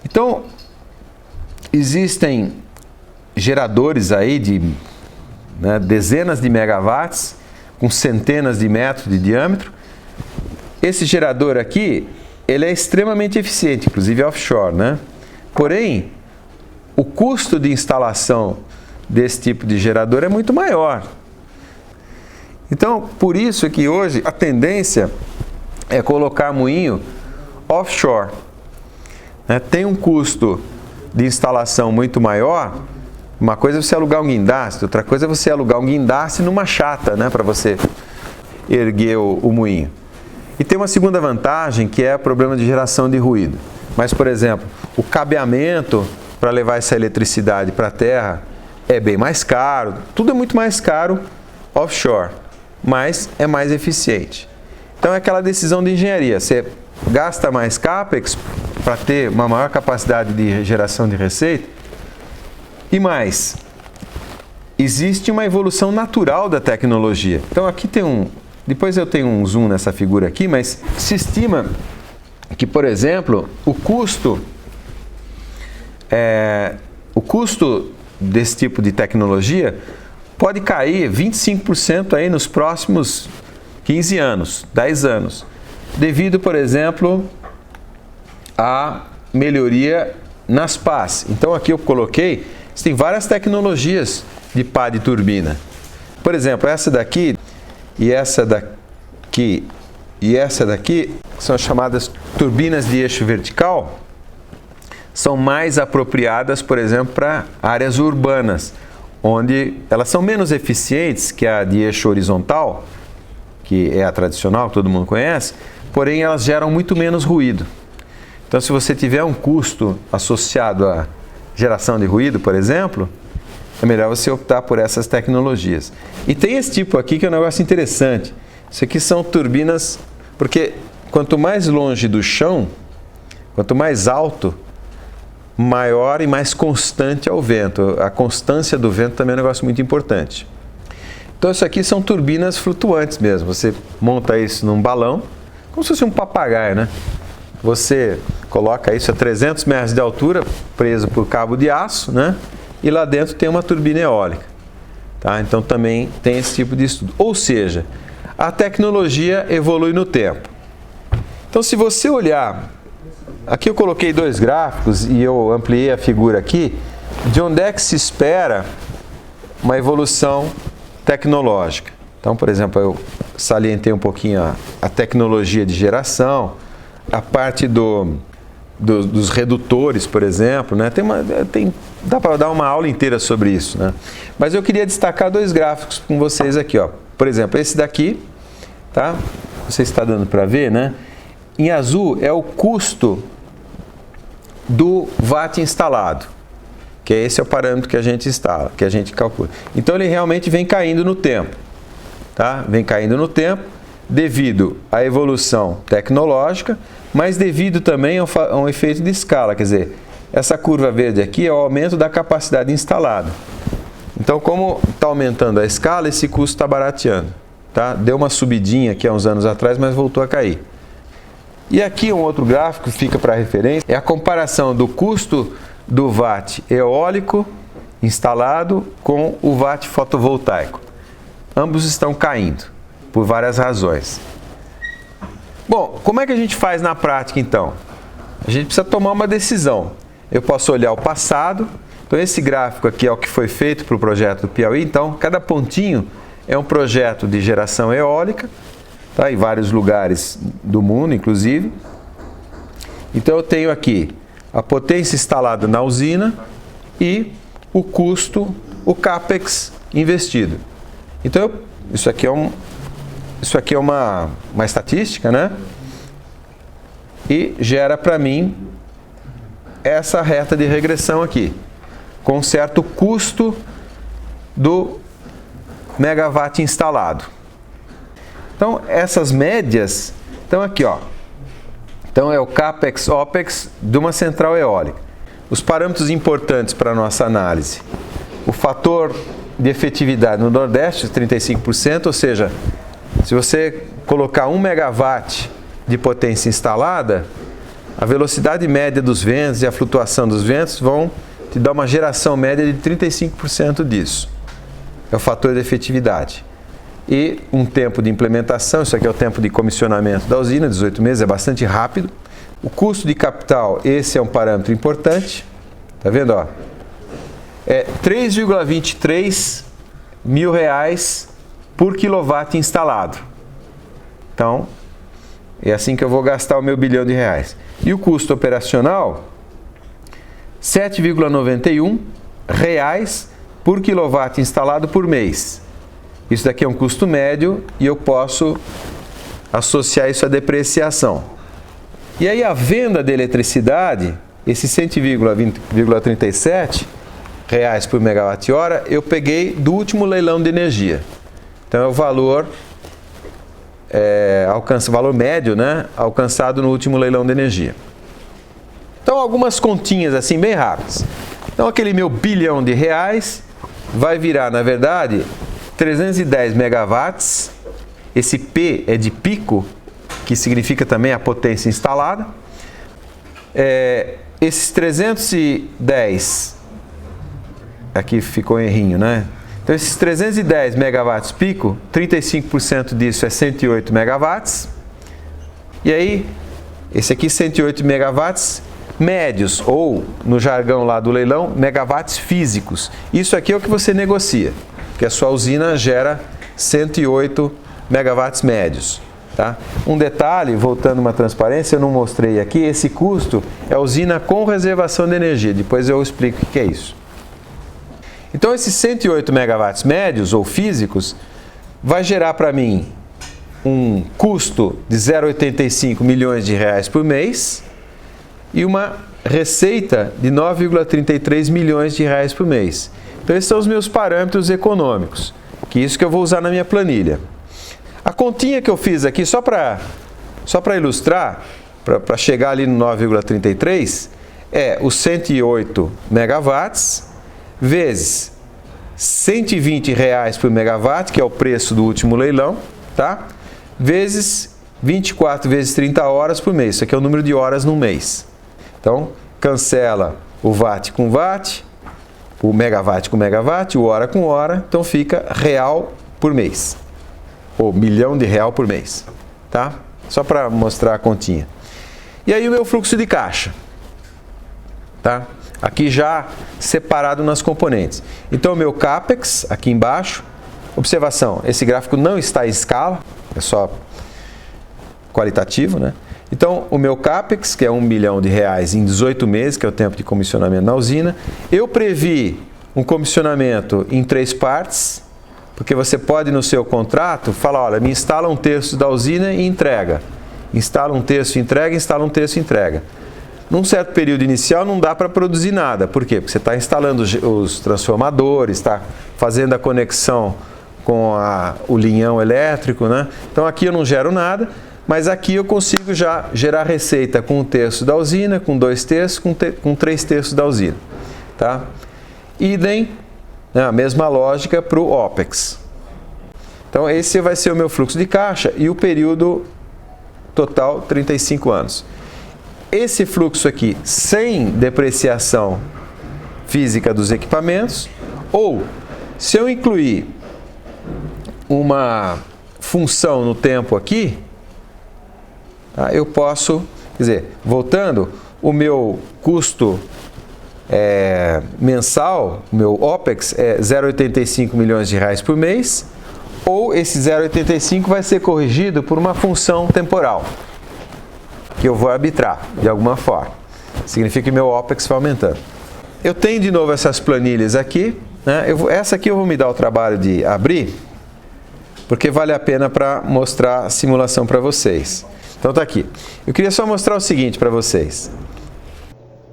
Então, existem geradores aí de dezenas de megawatts, com centenas de metros de diâmetro. Esse gerador aqui, ele é extremamente eficiente, inclusive offshore, né? Porém, o custo de instalação desse tipo de gerador é muito maior. Então, por isso que hoje a tendência é colocar moinho offshore. Tem um custo de instalação muito maior. Uma coisa é você alugar um guindaste, outra coisa é você alugar um guindaste numa chata, né, para você erguer o moinho. E tem uma segunda vantagem, que é o problema de geração de ruído. Mas, por exemplo, o cabeamento para levar essa eletricidade para a terra é bem mais caro. Tudo é muito mais caro offshore, mas é mais eficiente. Então é aquela decisão de engenharia. Você gasta mais CAPEX para ter uma maior capacidade de geração de receita. E mais, existe uma evolução natural da tecnologia. Então aqui tem depois eu tenho um zoom nessa figura aqui, mas se estima que, por exemplo, o custo desse tipo de tecnologia pode cair 25% aí nos próximos 15 anos, 10 anos, devido, por exemplo, à melhoria nas pás. Então aqui eu coloquei, tem várias tecnologias de pá de turbina. Por exemplo, essa daqui e essa daqui e essa daqui são chamadas turbinas de eixo vertical. São mais apropriadas, por exemplo, para áreas urbanas, onde elas são menos eficientes que a de eixo horizontal, que é a tradicional, que todo mundo conhece, porém elas geram muito menos ruído. Então, se você tiver um custo associado à geração de ruído, por exemplo, é melhor você optar por essas tecnologias. E tem esse tipo aqui que é um negócio interessante. Isso aqui são turbinas, porque quanto mais longe do chão, quanto mais alto, maior e mais constante é o vento. A constância do vento também é um negócio muito importante. Então, isso aqui são turbinas flutuantes mesmo. Você monta isso num balão, como se fosse um papagaio, né? Você coloca isso a 300 metros de altura, preso por cabo de aço, né? E lá dentro tem uma turbina eólica. Tá? Então, também tem esse tipo de estudo. Ou seja, a tecnologia evolui no tempo. Então, se você olhar... Aqui eu coloquei 2 gráficos e eu ampliei a figura aqui, de onde é que se espera uma evolução tecnológica. Então, por exemplo, eu salientei um pouquinho a tecnologia de geração, a parte dos redutores, por exemplo, né? Dá para dar uma aula inteira sobre isso, né? Mas eu queria destacar 2 gráficos com vocês aqui, ó. Por exemplo, esse daqui, tá? Não sei se está dando para ver, né? Em azul é o custo do watt instalado, que esse é o parâmetro que a gente instala, que a gente calcula. Então ele realmente vem caindo no tempo, tá? Vem caindo no tempo devido à evolução tecnológica, mas devido também a um efeito de escala, quer dizer, essa curva verde aqui é o aumento da capacidade instalada. Então, como está aumentando a escala, esse custo está barateando, tá? Deu uma subidinha aqui há uns anos atrás, mas voltou a cair. E aqui um outro gráfico que fica para referência, é a comparação do custo do watt eólico instalado com o watt fotovoltaico. Ambos estão caindo, por várias razões. Bom, como é que a gente faz na prática então? A gente precisa tomar uma decisão. Eu posso olhar o passado, então esse gráfico aqui é o que foi feito para o projeto do Piauí, então cada pontinho é um projeto de geração eólica, tá? Em vários lugares do mundo, inclusive. Então eu tenho aqui a potência instalada na usina e o custo, o CAPEX investido. Então isso aqui é uma estatística, né? E gera para mim essa reta de regressão aqui, com certo custo do megawatt instalado. Então, essas médias estão aqui, ó. Então, é o CAPEX, OPEX de uma central eólica. Os parâmetros importantes para a nossa análise. O fator de efetividade no Nordeste, 35%, ou seja, se você colocar 1 megawatt de potência instalada, a velocidade média dos ventos e a flutuação dos ventos vão te dar uma geração média de 35% disso. É o fator de efetividade. E um tempo de implementação, isso aqui é o tempo de comissionamento da usina, 18 meses, é bastante rápido. O custo de capital, esse é um parâmetro importante. Tá vendo, ó? É 3,23 mil reais por quilowatt instalado. Então, é assim que eu vou gastar o meu bilhão de reais. E o custo operacional, 7,91 reais por quilowatt instalado por mês. Isso daqui é um custo médio e eu posso associar isso à depreciação. E aí a venda de eletricidade, esse 100,37 reais por megawatt-hora, eu peguei do último leilão de energia. Então é o valor, valor médio, né, alcançado no último leilão de energia. Então algumas continhas assim bem rápidas. Então aquele meu bilhão de reais vai virar, na verdade, 310 megawatts, esse P é de pico, que significa também a potência instalada. Esses 310, aqui ficou um errinho, né? Então esses 310 megawatts pico, 35% disso é 108 megawatts. E aí, esse aqui 108 megawatts médios, ou no jargão lá do leilão, megawatts físicos. Isso aqui é o que você negocia, porque a sua usina gera 108 megawatts médios. Tá? Um detalhe, voltando uma transparência, eu não mostrei aqui, esse custo é a usina com reservação de energia. Depois eu explico o que é isso. Então esses 108 megawatts médios ou físicos vai gerar para mim um custo de 0,85 milhões de reais por mês e uma receita de 9,33 milhões de reais por mês. Então esses são os meus parâmetros econômicos, que é isso que eu vou usar na minha planilha. A continha que eu fiz aqui, só para ilustrar, para chegar ali no 9,33, é os 108 megawatts vezes 120 reais por megawatt, que é o preço do último leilão, tá? Vezes 24 vezes 30 horas por mês. Isso aqui é o número de horas no mês. Então, cancela o watt com watt, o megawatt com megawatt, o hora com hora, então fica real por mês, ou milhão de real por mês, tá? Só para mostrar a continha. E aí o meu fluxo de caixa, tá? Aqui já separado nas componentes. Então o meu CAPEX, aqui embaixo, observação, esse gráfico não está em escala, é só qualitativo, né? Então o meu CAPEX, que é 1 milhão de reais em 18 meses, que é o tempo de comissionamento na usina, eu previ um comissionamento em 3 partes, porque você pode no seu contrato falar, olha, me instala 1/3 da usina e entrega. Instala 1/3 e entrega, instala 1/3 e entrega. Num certo período inicial não dá para produzir nada. Por quê? Porque você está instalando os transformadores, está fazendo a conexão com o linhão elétrico, né? Então aqui eu não gero nada, mas aqui eu consigo já gerar receita com 1/3 da usina, com 2/3, com 3/3 da usina. Tá? Idem, né, a mesma lógica para o OPEX. Então esse vai ser o meu fluxo de caixa e o período total 35 anos. Esse fluxo aqui sem depreciação física dos equipamentos, ou se eu incluir uma função no tempo aqui, tá, eu posso, quer dizer, voltando, o meu custo mensal, o meu OPEX é 0,85 milhões de reais por mês, ou esse 0,85 vai ser corrigido por uma função temporal, que eu vou arbitrar de alguma forma. Significa que meu OPEX vai aumentando. Eu tenho de novo essas planilhas aqui, né? Essa aqui eu vou me dar o trabalho de abrir, porque vale a pena para mostrar a simulação para vocês. Então tá aqui. Eu queria só mostrar o seguinte para vocês.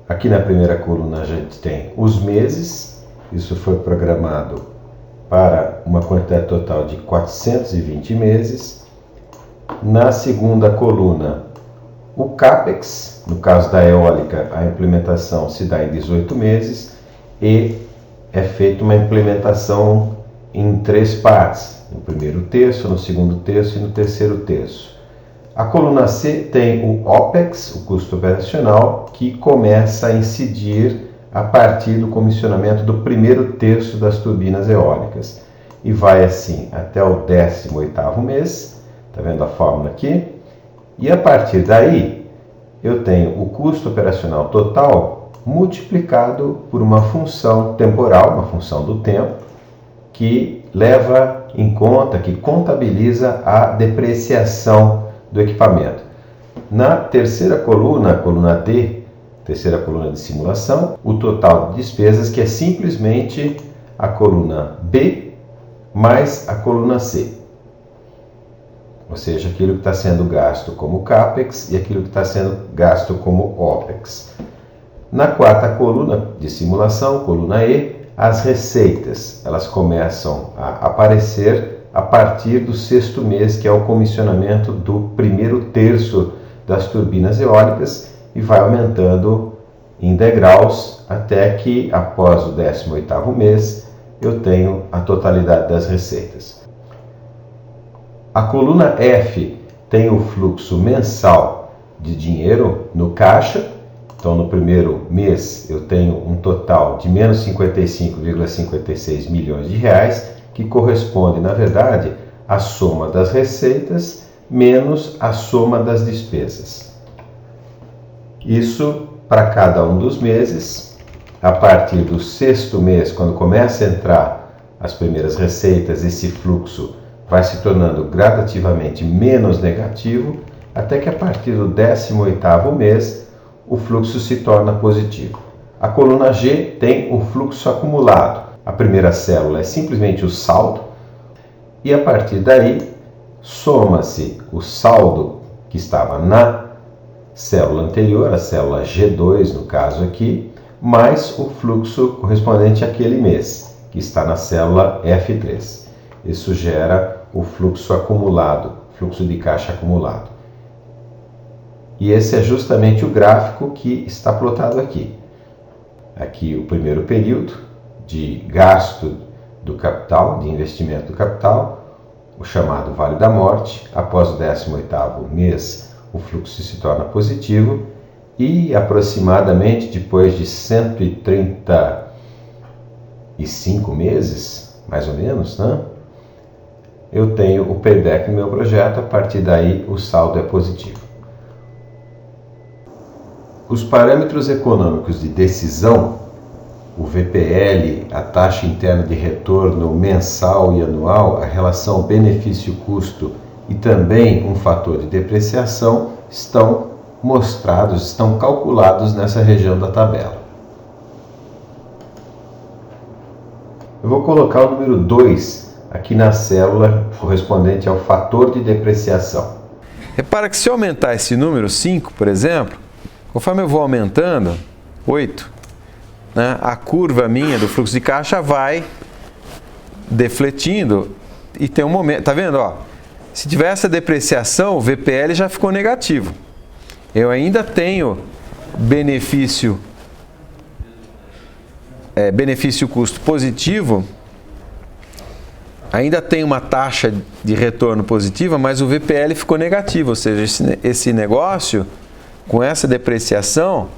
Aqui na primeira coluna a gente tem os meses, isso foi programado para uma quantidade total de 420 meses. Na segunda coluna, o CAPEX, no caso da eólica, a implementação se dá em 18 meses e é feita uma implementação em 3 partes, no primeiro terço, no segundo terço e no terceiro terço. A coluna C tem o OPEX, o custo operacional, que começa a incidir a partir do comissionamento do primeiro terço das turbinas eólicas e vai assim até o 18º mês, está vendo a fórmula aqui? E a partir daí eu tenho o custo operacional total multiplicado por uma função temporal, uma função do tempo, que leva em conta, que contabiliza a depreciação do equipamento. Na terceira coluna, a coluna D, terceira coluna de simulação, o total de despesas, que é simplesmente a coluna B mais a coluna C. Ou seja, aquilo que está sendo gasto como CAPEX e aquilo que está sendo gasto como OPEX. Na quarta coluna de simulação, coluna E, as receitas, elas começam a aparecer a partir do 6º mês, que é o comissionamento do primeiro terço das turbinas eólicas, e vai aumentando em degraus até que, após o 18º mês, eu tenho a totalidade das receitas. A coluna F tem o fluxo mensal de dinheiro no caixa. Então, no primeiro mês, eu tenho um total de menos 55,56 milhões de reais, que corresponde, na verdade, à soma das receitas menos a soma das despesas. Isso para cada um dos meses. A partir do 6º mês, quando começa a entrar as primeiras receitas, esse fluxo vai se tornando gradativamente menos negativo, até que a partir do 18º mês, o fluxo se torna positivo. A coluna G tem o fluxo acumulado. A primeira célula é simplesmente o saldo, e a partir daí, soma-se o saldo que estava na célula anterior, a célula G2 no caso aqui, mais o fluxo correspondente àquele mês, que está na célula F3. Isso gera o fluxo acumulado, fluxo de caixa acumulado. E esse é justamente o gráfico que está plotado aqui. Aqui o primeiro período de gasto do capital, de investimento do capital, o chamado Vale da Morte. Após o 18º mês, o fluxo se torna positivo e aproximadamente depois de 135 meses, mais ou menos, né? Eu tenho o payback no meu projeto, a partir daí o saldo é positivo. Os parâmetros econômicos de decisão, o VPL, a taxa interna de retorno mensal e anual, a relação benefício-custo e também um fator de depreciação estão mostrados, estão calculados nessa região da tabela. Eu vou colocar o número 2 aqui na célula correspondente ao fator de depreciação. Repara que se eu aumentar esse número 5, por exemplo, conforme eu vou aumentando, 8, né, a curva minha do fluxo de caixa vai defletindo e tem um momento, tá vendo? Ó, se tiver essa depreciação, o VPL já ficou negativo. Eu ainda tenho benefício-custo positivo, ainda tem uma taxa de retorno positiva, mas o VPL ficou negativo, ou seja, esse negócio com essa depreciação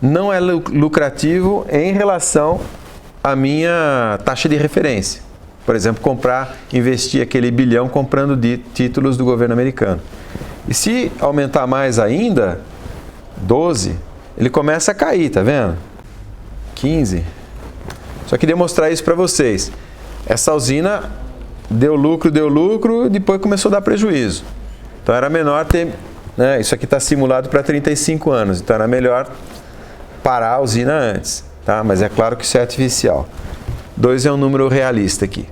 não é lucrativo em relação à minha taxa de referência. Por exemplo, investir aquele bilhão comprando títulos do governo americano. E se aumentar mais ainda, 12, ele começa a cair, tá vendo? 15. Só queria mostrar isso para vocês. Essa usina deu lucro, e depois começou a dar prejuízo. Então era menor ter, né, isso aqui está simulado para 35 anos, então era melhor parar a usina antes, tá? Mas é claro que isso é artificial. 2 é um número realista aqui.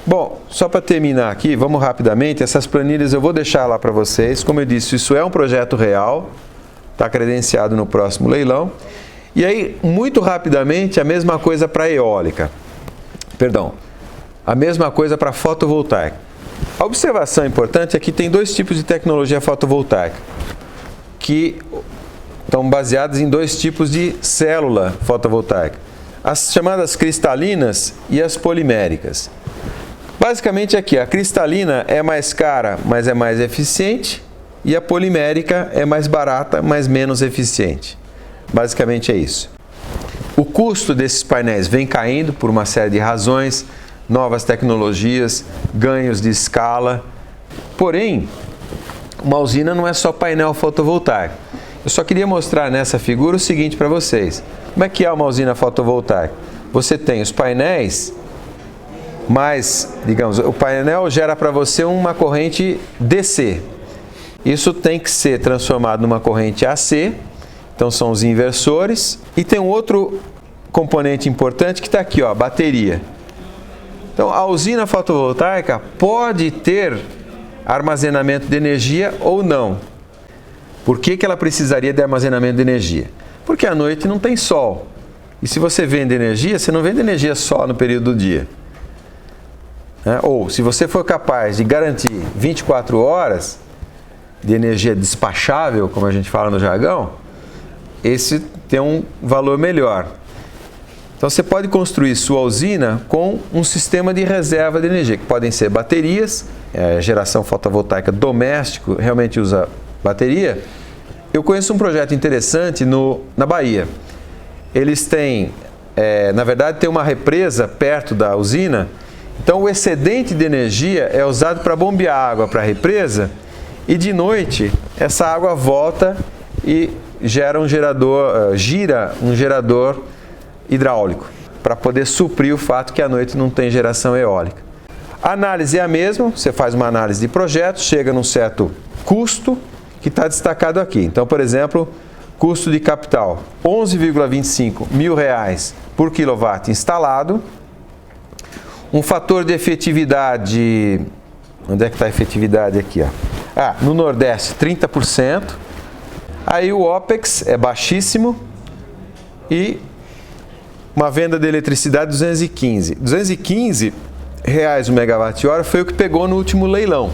Bom, só para terminar aqui, vamos rapidamente, essas planilhas eu vou deixar lá para vocês. Como eu disse, isso é um projeto real, está credenciado no próximo leilão. E aí, muito rapidamente, a mesma coisa para eólica. Perdão, a mesma coisa para fotovoltaica. A observação importante é que tem 2 tipos de tecnologia fotovoltaica, que estão baseadas em 2 tipos de célula fotovoltaica. As chamadas cristalinas e as poliméricas. Basicamente aqui, a cristalina é mais cara, mas é mais eficiente, e a polimérica é mais barata, mas menos eficiente. Basicamente é isso. O custo desses painéis vem caindo por uma série de razões, novas tecnologias, ganhos de escala. Porém, uma usina não é só painel fotovoltaico. Eu só queria mostrar nessa figura o seguinte para vocês. Como é que é uma usina fotovoltaica? Você tem os painéis, mas, digamos, o painel gera para você uma corrente DC. Isso tem que ser transformado numa corrente AC, então são os inversores. E tem um outro componente importante que está aqui, ó, a bateria. Então, a usina fotovoltaica pode ter armazenamento de energia ou não. Por que ela precisaria de armazenamento de energia? Porque à noite não tem sol. E se você vende energia, você não vende energia só no período do dia. Ou, se você for capaz de garantir 24 horas de energia despachável, como a gente fala no jargão, esse tem um valor melhor. Então, você pode construir sua usina com um sistema de reserva de energia, que podem ser baterias, geração fotovoltaica doméstico realmente usa bateria. Eu conheço um projeto interessante na Bahia. Eles têm, na verdade, tem uma represa perto da usina. Então, o excedente de energia é usado para bombear água para a represa e de noite essa água volta e gira um gerador hidráulico para poder suprir o fato que à noite não tem geração eólica. A análise é a mesma, você faz uma análise de projeto, chega num certo custo que está destacado aqui. Então, por exemplo, custo de capital, R$ 11,25 mil por quilowatt instalado. Um fator de efetividade Onde é que está a efetividade aqui? Ó? Ah, no Nordeste 30%. Aí o OPEX é baixíssimo e uma venda de eletricidade 215. 215 reais o megawatt-hora foi o que pegou no último leilão,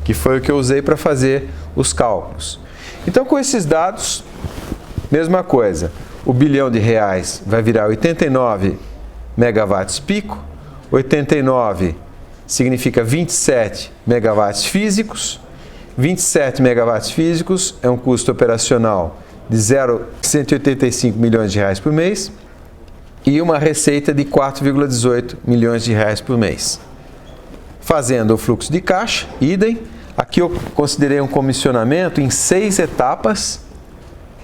que foi o que eu usei para fazer os cálculos. Então, com esses dados, mesma coisa. O bilhão de reais vai virar 89 megawatts pico. 89 significa 27 megawatts físicos. 27 megawatts físicos é um custo operacional de 185 milhões de reais por mês e uma receita de 4,18 milhões de reais por mês. Fazendo o fluxo de caixa, idem. Aqui eu considerei um comissionamento em 6 etapas.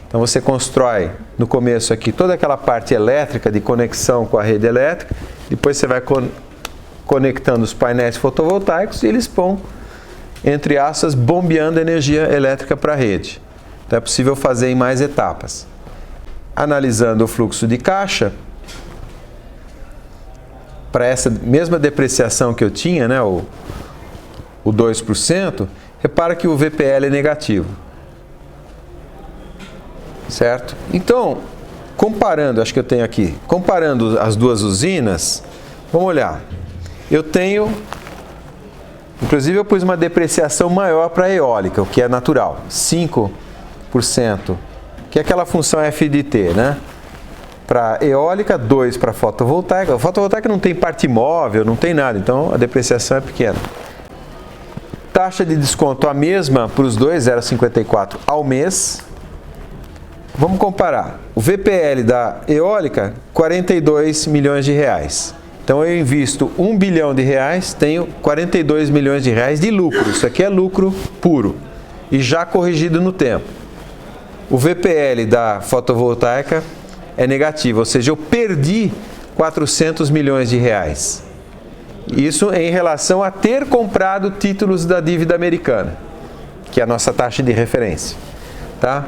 Então você constrói no começo aqui toda aquela parte elétrica de conexão com a rede elétrica, depois você vai conectando os painéis fotovoltaicos e eles vão, entre aspas, bombeando energia elétrica para a rede. Então é possível fazer em mais etapas. Analisando o fluxo de caixa, para essa mesma depreciação que eu tinha, né, o 2%, repara que o VPL é negativo. Certo? Então, comparando, acho que eu tenho aqui, comparando as duas usinas, vamos olhar. Eu tenho, inclusive eu pus uma depreciação maior para a eólica, o que é natural, 5%, que é aquela função F de T, né? Para eólica, 2% para fotovoltaica. A fotovoltaica não tem parte móvel, não tem nada, então a depreciação é pequena. Taxa de desconto a mesma para os dois, 0,54 ao mês. Vamos comparar. O VPL da eólica, 42 milhões de reais. Então eu invisto 1 bilhão de reais, tenho 42 milhões de reais de lucro. Isso aqui é lucro puro e já corrigido no tempo. O VPL da fotovoltaica é negativo, ou seja, eu perdi 400 milhões de reais. Isso em relação a ter comprado títulos da dívida americana, que é a nossa taxa de referência. Tá?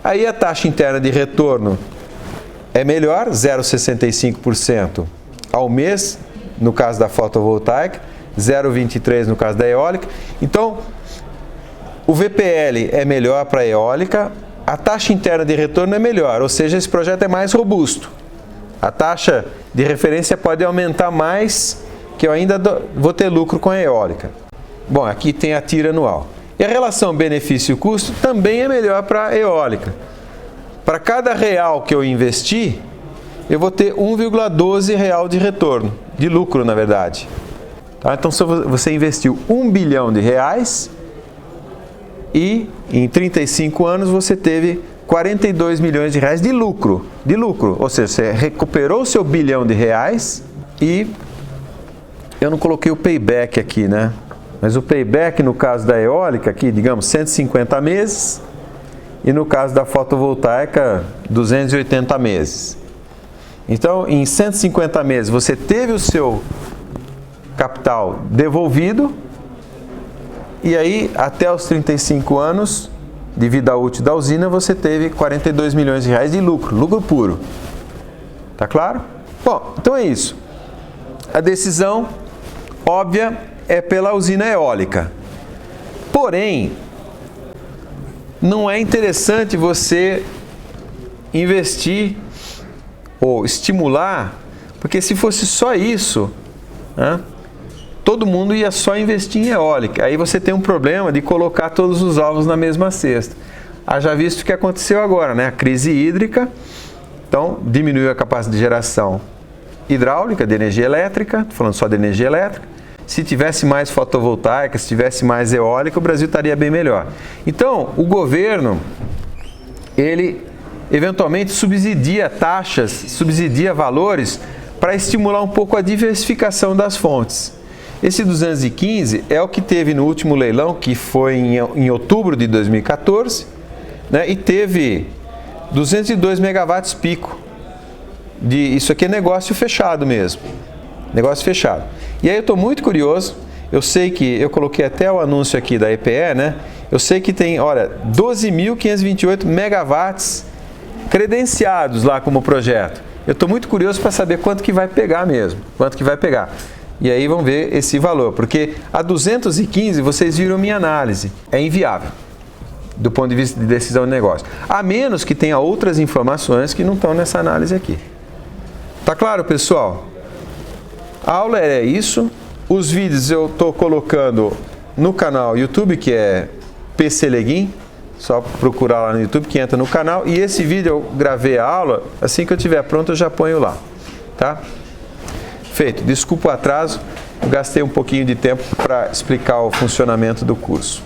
Aí a taxa interna de retorno é melhor, 0,65% ao mês, no caso da fotovoltaica, 0,23% no caso da eólica. Então, o VPL é melhor para a eólica, a taxa interna de retorno é melhor, ou seja, esse projeto é mais robusto. A taxa de referência pode aumentar mais, que eu ainda vou ter lucro com a eólica. Bom, aqui tem a tira anual. E a relação benefício-custo também é melhor para a eólica. Para cada real que eu investir, eu vou ter 1,12 real de retorno, de lucro na verdade. Tá? Então, se você investiu 1 bilhão de reais e em 35 anos você teve 42 milhões de reais de lucro. Ou seja, você recuperou o seu bilhão de reais e eu não coloquei o payback aqui, né? Mas o payback no caso da eólica aqui, digamos, 150 meses e no caso da fotovoltaica, 280 meses. Então, em 150 meses você teve o seu capital devolvido e aí até os 35 anos de vida útil da usina você teve 42 milhões de reais de lucro puro. Tá claro? Bom, então é isso. A decisão óbvia é pela usina eólica. Porém, não é interessante você investir ou estimular, porque se fosse só isso, né, todo mundo ia só investir em eólica. Aí você tem um problema de colocar todos os ovos na mesma cesta. Haja visto o que aconteceu agora, né? A crise hídrica, então diminuiu a capacidade de geração hidráulica, de energia elétrica, estou falando só de energia elétrica. Se tivesse mais fotovoltaica, se tivesse mais eólica, o Brasil estaria bem melhor. Então, o governo, ele eventualmente subsidia taxas, subsidia valores para estimular um pouco a diversificação das fontes. Esse 215 é o que teve no último leilão, que foi em outubro de 2014, né, e teve 202 megawatts pico. Isso aqui é negócio fechado mesmo. Negócio fechado. E aí eu estou muito curioso, eu sei que, eu coloquei até o anúncio aqui da EPE, né? Eu sei que tem, olha, 12.528 megawatts credenciados lá como projeto. Eu estou muito curioso para saber quanto que vai pegar mesmo, quanto que vai pegar. E aí vão ver esse valor, porque a 215 vocês viram minha análise, é inviável do ponto de vista de decisão de negócio, a menos que tenha outras informações que não estão nessa análise aqui. Tá claro, pessoal? A aula é isso, os vídeos eu estou colocando no canal YouTube, que é PC Leguin, só procurar lá no YouTube que entra no canal, e esse vídeo eu gravei a aula, assim que eu estiver pronto eu já ponho lá, tá? Feito, desculpa o atraso, eu gastei um pouquinho de tempo para explicar o funcionamento do curso.